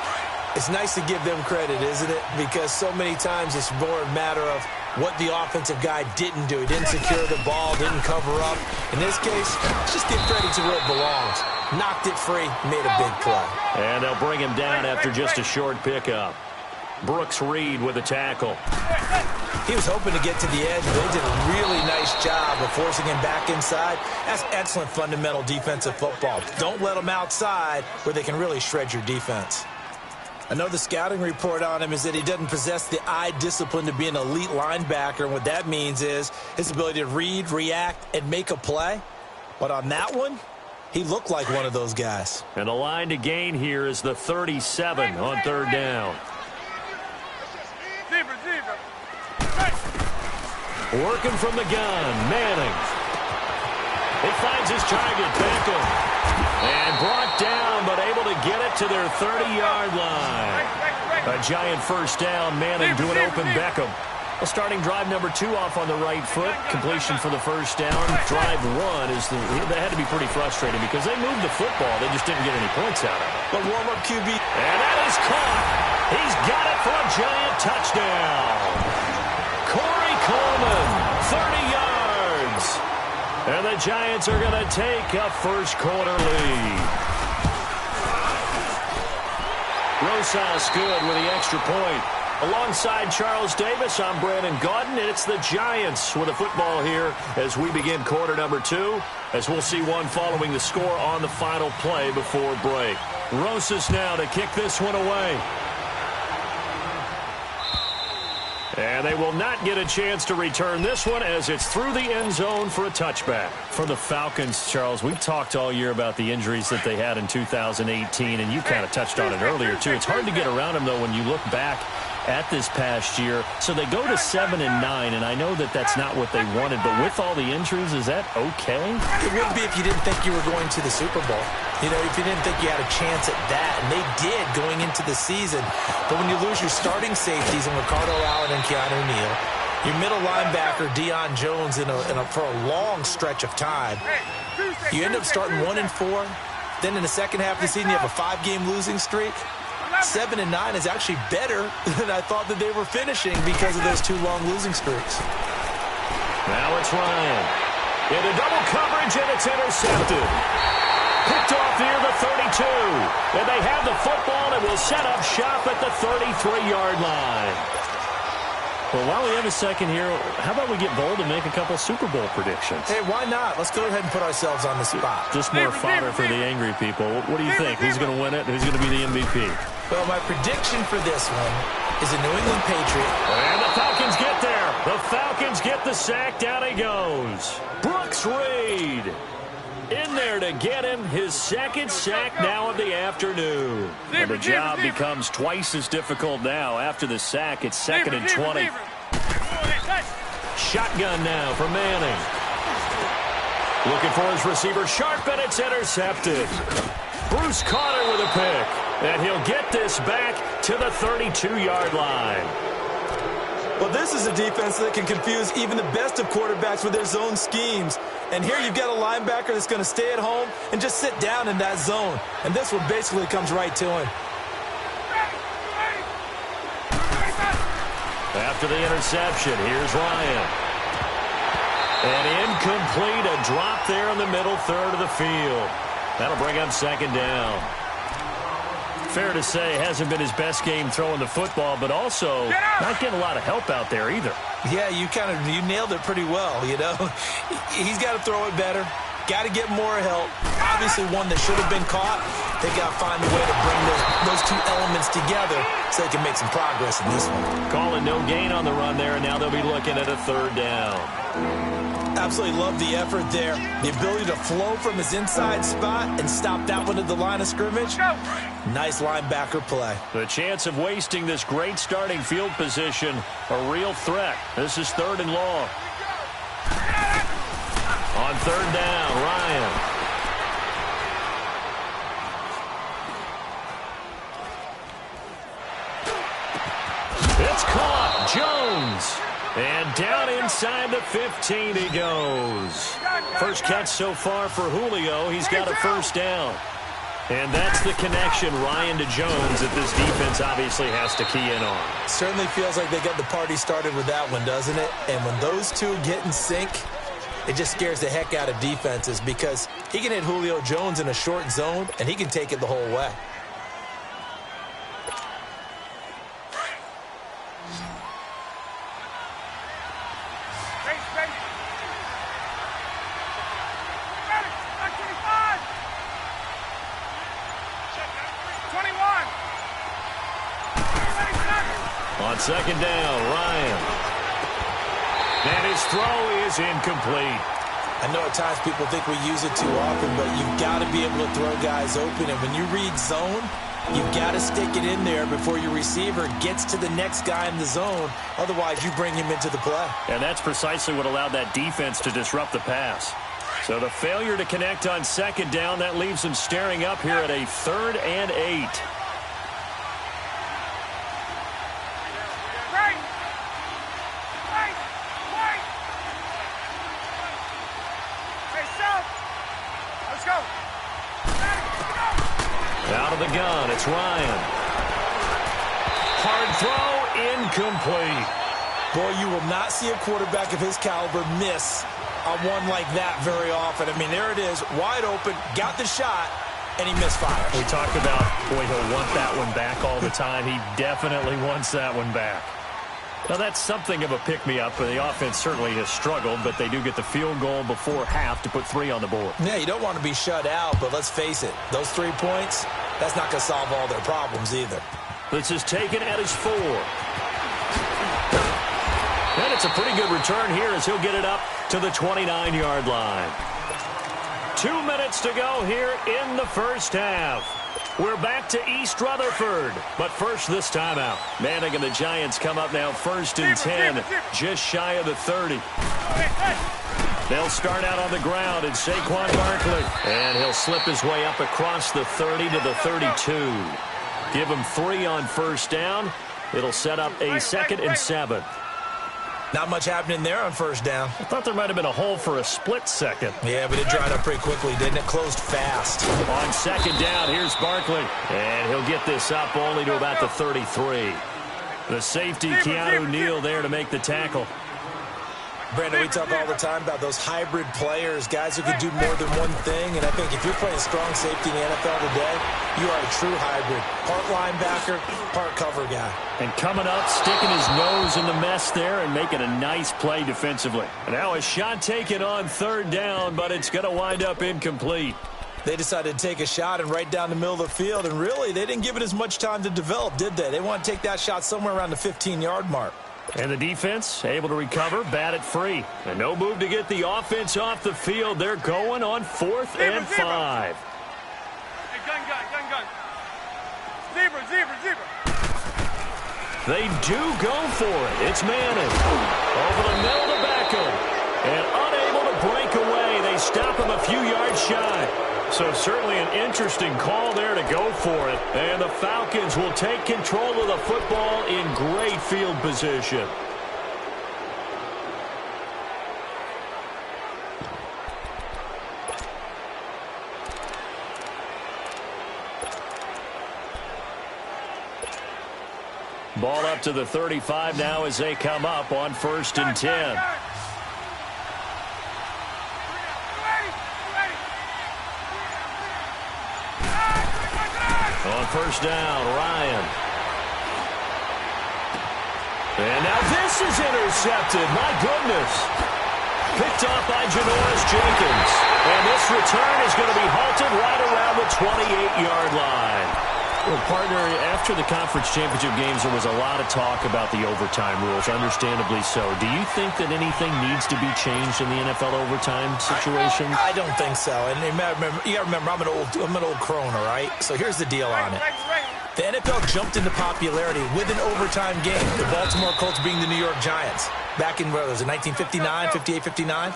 Speaker 2: It's nice to give them credit, isn't it? Because so many times it's more a matter of what the offensive guy didn't do. He didn't secure the ball, didn't cover up. In this case, just give credit to where it belongs. Knocked it free, made a big play.
Speaker 1: And they'll bring him down after just a short pickup. Brooks Reed with a tackle.
Speaker 2: He was hoping to get to the edge, but they did a really nice job of forcing him back inside. That's excellent fundamental defensive football. Don't let them outside where they can really shred your defense. I know the scouting report on him is that he doesn't possess the eye discipline to be an elite linebacker, and what that means is his ability to read, react, and make a play. But on that one, he looked like one of those guys.
Speaker 1: And the line to gain here is the 37 on third down. Working from the gun, Manning. He finds his target, Beckham. And brought down, but able to get it to their 30-yard line. A giant first down, Manning to an open Beckham. Well, starting drive number 2 off on the right foot. Completion for the first down. Drive 1 is that had to be pretty frustrating because they moved the football. They just didn't get any points out of it.
Speaker 2: But warm-up QB.
Speaker 1: And that is caught. He's got it for a giant touchdown. Corey Coleman, 30 yards. And the Giants are going to take a first-quarter lead. Rosas good with the extra point. Alongside Charles Davis, I'm Brandon Gaudin, and it's the Giants with the football here as we begin quarter number 2, as we'll see one following the score on the final play before break. Rosas now to kick this one away. And they will not get a chance to return this one as it's through the end zone for a touchback. For the Falcons, Charles, we talked all year about the injuries that they had in 2018, and you kind of touched on it earlier, too. It's hard to get around them, though, when you look back at this past year. So they go to 7-9, and I know that that's not what they wanted, but with all the injuries, is that okay?
Speaker 2: It would be if you didn't think you were going to the Super Bowl. You know, if you didn't think you had a chance at that, and they did going into the season. But when you lose your starting safeties in Ricardo Allen and Keanu Neal, your middle linebacker Deion Jones for a long stretch of time, you end up starting 1-4. Then in the second half of the season, you have a 5-game losing streak. 7-9 is actually better than I thought that they were finishing because of those 2 long losing streaks.
Speaker 1: Now it's Ryan. Into double coverage, and it's intercepted. Picked off near the 32. And they have the football and will set up shop at the 33-yard line. Well, while we have a second here, how about we get bold and make a couple Super Bowl predictions?
Speaker 2: Hey, why not? Let's go ahead and put ourselves on the spot.
Speaker 1: Just more fodder for the angry people. What do you think? Who's going to win it? Who's going to be the MVP?
Speaker 2: Well, my prediction for this one is a New England Patriot.
Speaker 1: And the Falcons get there. The Falcons get the sack. Down he goes. Brooks Reed in there to get him his second sack now of the afternoon. And the job becomes twice as difficult now. After the sack, it's 2nd and 20. Shotgun now for Manning. Looking for his receiver Sharp, and it's intercepted. Bruce Carter with a pick. And he'll get this back to the 32-yard line.
Speaker 2: Well, this is a defense that can confuse even the best of quarterbacks with their zone schemes. And here you've got a linebacker that's going to stay at home and just sit down in that zone. And this one basically comes right to him.
Speaker 1: After the interception, here's Ryan. And incomplete, a drop there in the middle third of the field. That'll bring up 2nd down. Fair to say, hasn't been his best game throwing the football, but also not getting a lot of help out there either.
Speaker 2: Yeah, you nailed it pretty well, you know. He's got to throw it better. Got to get more help. Obviously one that should have been caught. They got to find a way to bring those 2 elements together so they can make some progress in this one.
Speaker 1: Calling no gain on the run there, and now they'll be looking at a 3rd down.
Speaker 2: Absolutely love the effort there. The ability to flow from his inside spot and stop that one at the line of scrimmage. Nice linebacker play.
Speaker 1: The chance of wasting this great starting field position, a real threat. This is 3rd and long. On 3rd down, Ryan. It's caught. Jones. And down inside the 15 he goes. First catch so far for Julio. He's got a first down. And that's the connection, Ryan to Jones, that this defense obviously has to key in on.
Speaker 2: Certainly feels like they got the party started with that one, doesn't it? And when those two get in sync, it just scares the heck out of defenses because he can hit Julio Jones in a short zone, and he can take it the whole way.
Speaker 1: On second down, Ryan. And his throw is incomplete.
Speaker 2: I know at times people think we use it too often, but you've got to be able to throw guys open. And when you read zone, you've got to stick it in there before your receiver gets to the next guy in the zone. Otherwise, you bring him into the play.
Speaker 1: And that's precisely what allowed that defense to disrupt the pass. So the failure to connect on second down, that leaves them staring up here at a 3rd and 8. Out of the gun, it's Ryan. Hard throw, incomplete.
Speaker 2: Boy, you will not see a quarterback of his caliber miss on one like that very often. I mean, there it is, wide open, got the shot, and he misfires.
Speaker 1: We talked about, boy, he'll want that one back all the time. He definitely wants that one back. Now, that's something of a pick-me-up. The offense certainly has struggled, but they do get the field goal before half to put 3 on the board.
Speaker 2: Yeah, you don't want to be shut out, but let's face it, those 3 points, that's not going to solve all their problems either.
Speaker 1: This is taken at his 4. And it's a pretty good return here as he'll get it up to the 29-yard line. 2 minutes to go here in the first half. We're back to East Rutherford, but first this time out. Manning and the Giants come up now 1st and 10, just shy of the 30. They'll start out on the ground in Saquon Barkley, and he'll slip his way up across the 30 to the 32. Give him 3 on first down. It'll set up a 2nd and 7.
Speaker 2: Not much happening there on first down.
Speaker 1: I thought there might have been a hole for a split second.
Speaker 2: Yeah, but it dried up pretty quickly, didn't it? Closed fast.
Speaker 1: On second down, here's Barkley. And he'll get this up only to about the 33. The safety, Keanu Neal, there to make the tackle.
Speaker 2: Brandon, we talk all the time about those hybrid players, guys who can do more than one thing. And I think if you're playing strong safety in the NFL today, you are a true hybrid. Part linebacker, part cover guy.
Speaker 1: And coming up, sticking his nose in the mess there and making a nice play defensively. And now a shot taken on 3rd down, but it's going to wind up incomplete.
Speaker 2: They decided to take a shot and right down the middle of the field. And really, they didn't give it as much time to develop, did they? They want to take that shot somewhere around the 15-yard mark.
Speaker 1: And the defense able to recover, bat it free. And no move to get the offense off the field. They're going on 4th and 5.
Speaker 3: Hey, gun. Zebra.
Speaker 1: They do go for it. It's Manning. Over the middle to Beckham. And unable to break away. They stop him a few yards shy. So certainly an interesting call there to go for it. And the Falcons will take control of the football in great field position. Ball up to the 35 now as they come up on 1st and 10. On first down, Ryan. And now this is intercepted. My goodness. Picked off by Janoris Jenkins. And this return is going to be halted right around the 28-yard line. Well, partner, after the conference championship games, there was a lot of talk about the overtime rules, understandably so. Do you think that anything needs to be changed in the NFL overtime situation?
Speaker 2: I don't think so. And you got to remember, I'm an old crone, all right? So here's the deal on it. The NFL jumped into popularity with an overtime game. The Baltimore Colts being the New York Giants. Back in, what was it, 1959, 58, 59?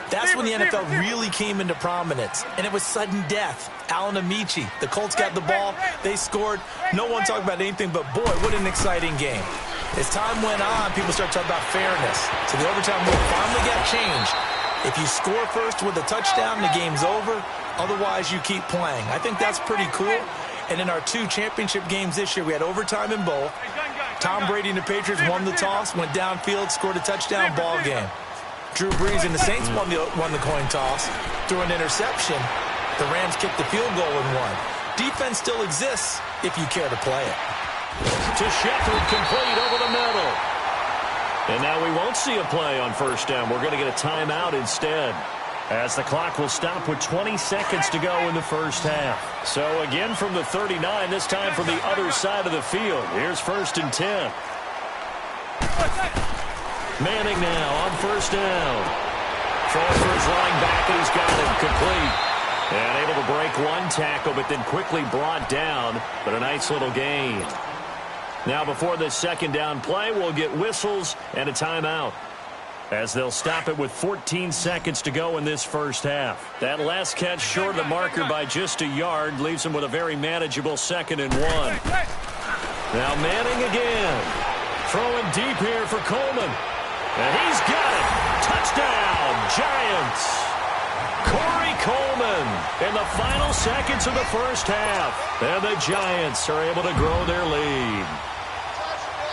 Speaker 2: That's when the NFL really came into prominence. And it was sudden death. Alan Amici. The Colts got the ball. They scored. No one talked about anything but, boy, what an exciting game. As time went on, people started talking about fairness. So the overtime rule finally got changed. If you score first with a touchdown, the game's over. Otherwise, you keep playing. I think that's pretty cool. And in our 2 championship games this year, we had overtime in both. Tom Brady and the Patriots won the toss, went downfield, scored a touchdown, ball game. Drew Brees and the Saints won the coin toss, threw an interception. The Rams kicked the field goal and won. Defense still exists if you care to play it.
Speaker 1: To Shepard, complete over the middle. And now we won't see a play on first down. We're going to get a timeout instead, as the clock will stop with 20 seconds to go in the first half. So again from the 39, this time from the other side of the field. Here's 1st and 10. Manning now on first down. Throws for his running back, and he's got it complete. And able to break one tackle, but then quickly brought down. But a nice little gain. Now before this second down play, we'll get whistles and a timeout, as they'll stop it with 14 seconds to go in this first half. That last catch short of the marker by just a yard leaves him with a very manageable 2nd and 1. Now Manning again. Throwing deep here for Coleman. And he's got it. Touchdown, Giants. Corey Coleman in the final seconds of the first half. And the Giants are able to grow their lead.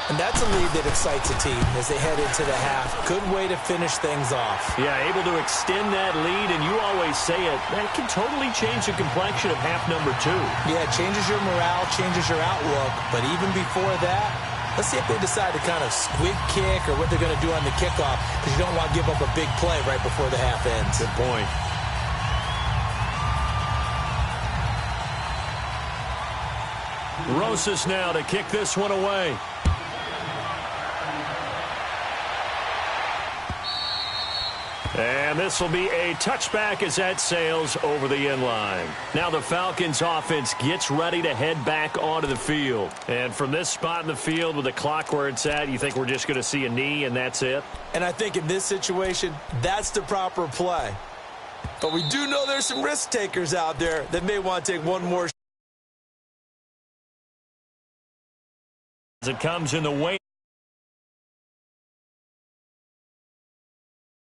Speaker 2: And that's a lead that excites a team as they head into the half. Good way to finish things off.
Speaker 1: Yeah, able to extend that lead, and you always say it, that can totally change the complexion of half number 2.
Speaker 2: Yeah, it changes your morale, changes your outlook. But even before that, let's see if they decide to kind of squib kick or what they're going to do on the kickoff, because you don't want to give up a big play right before the half ends.
Speaker 1: Good point. Rosas now to kick this one away. And this will be a touchback as that sails over the end line. Now the Falcons offense gets ready to head back onto the field. And from this spot in the field with the clock where it's at, you think we're just going to see a knee and that's it?
Speaker 2: And I think in this situation, that's the proper play. But we do know there's some risk takers out there that may want to take one more.
Speaker 1: As it comes in the way.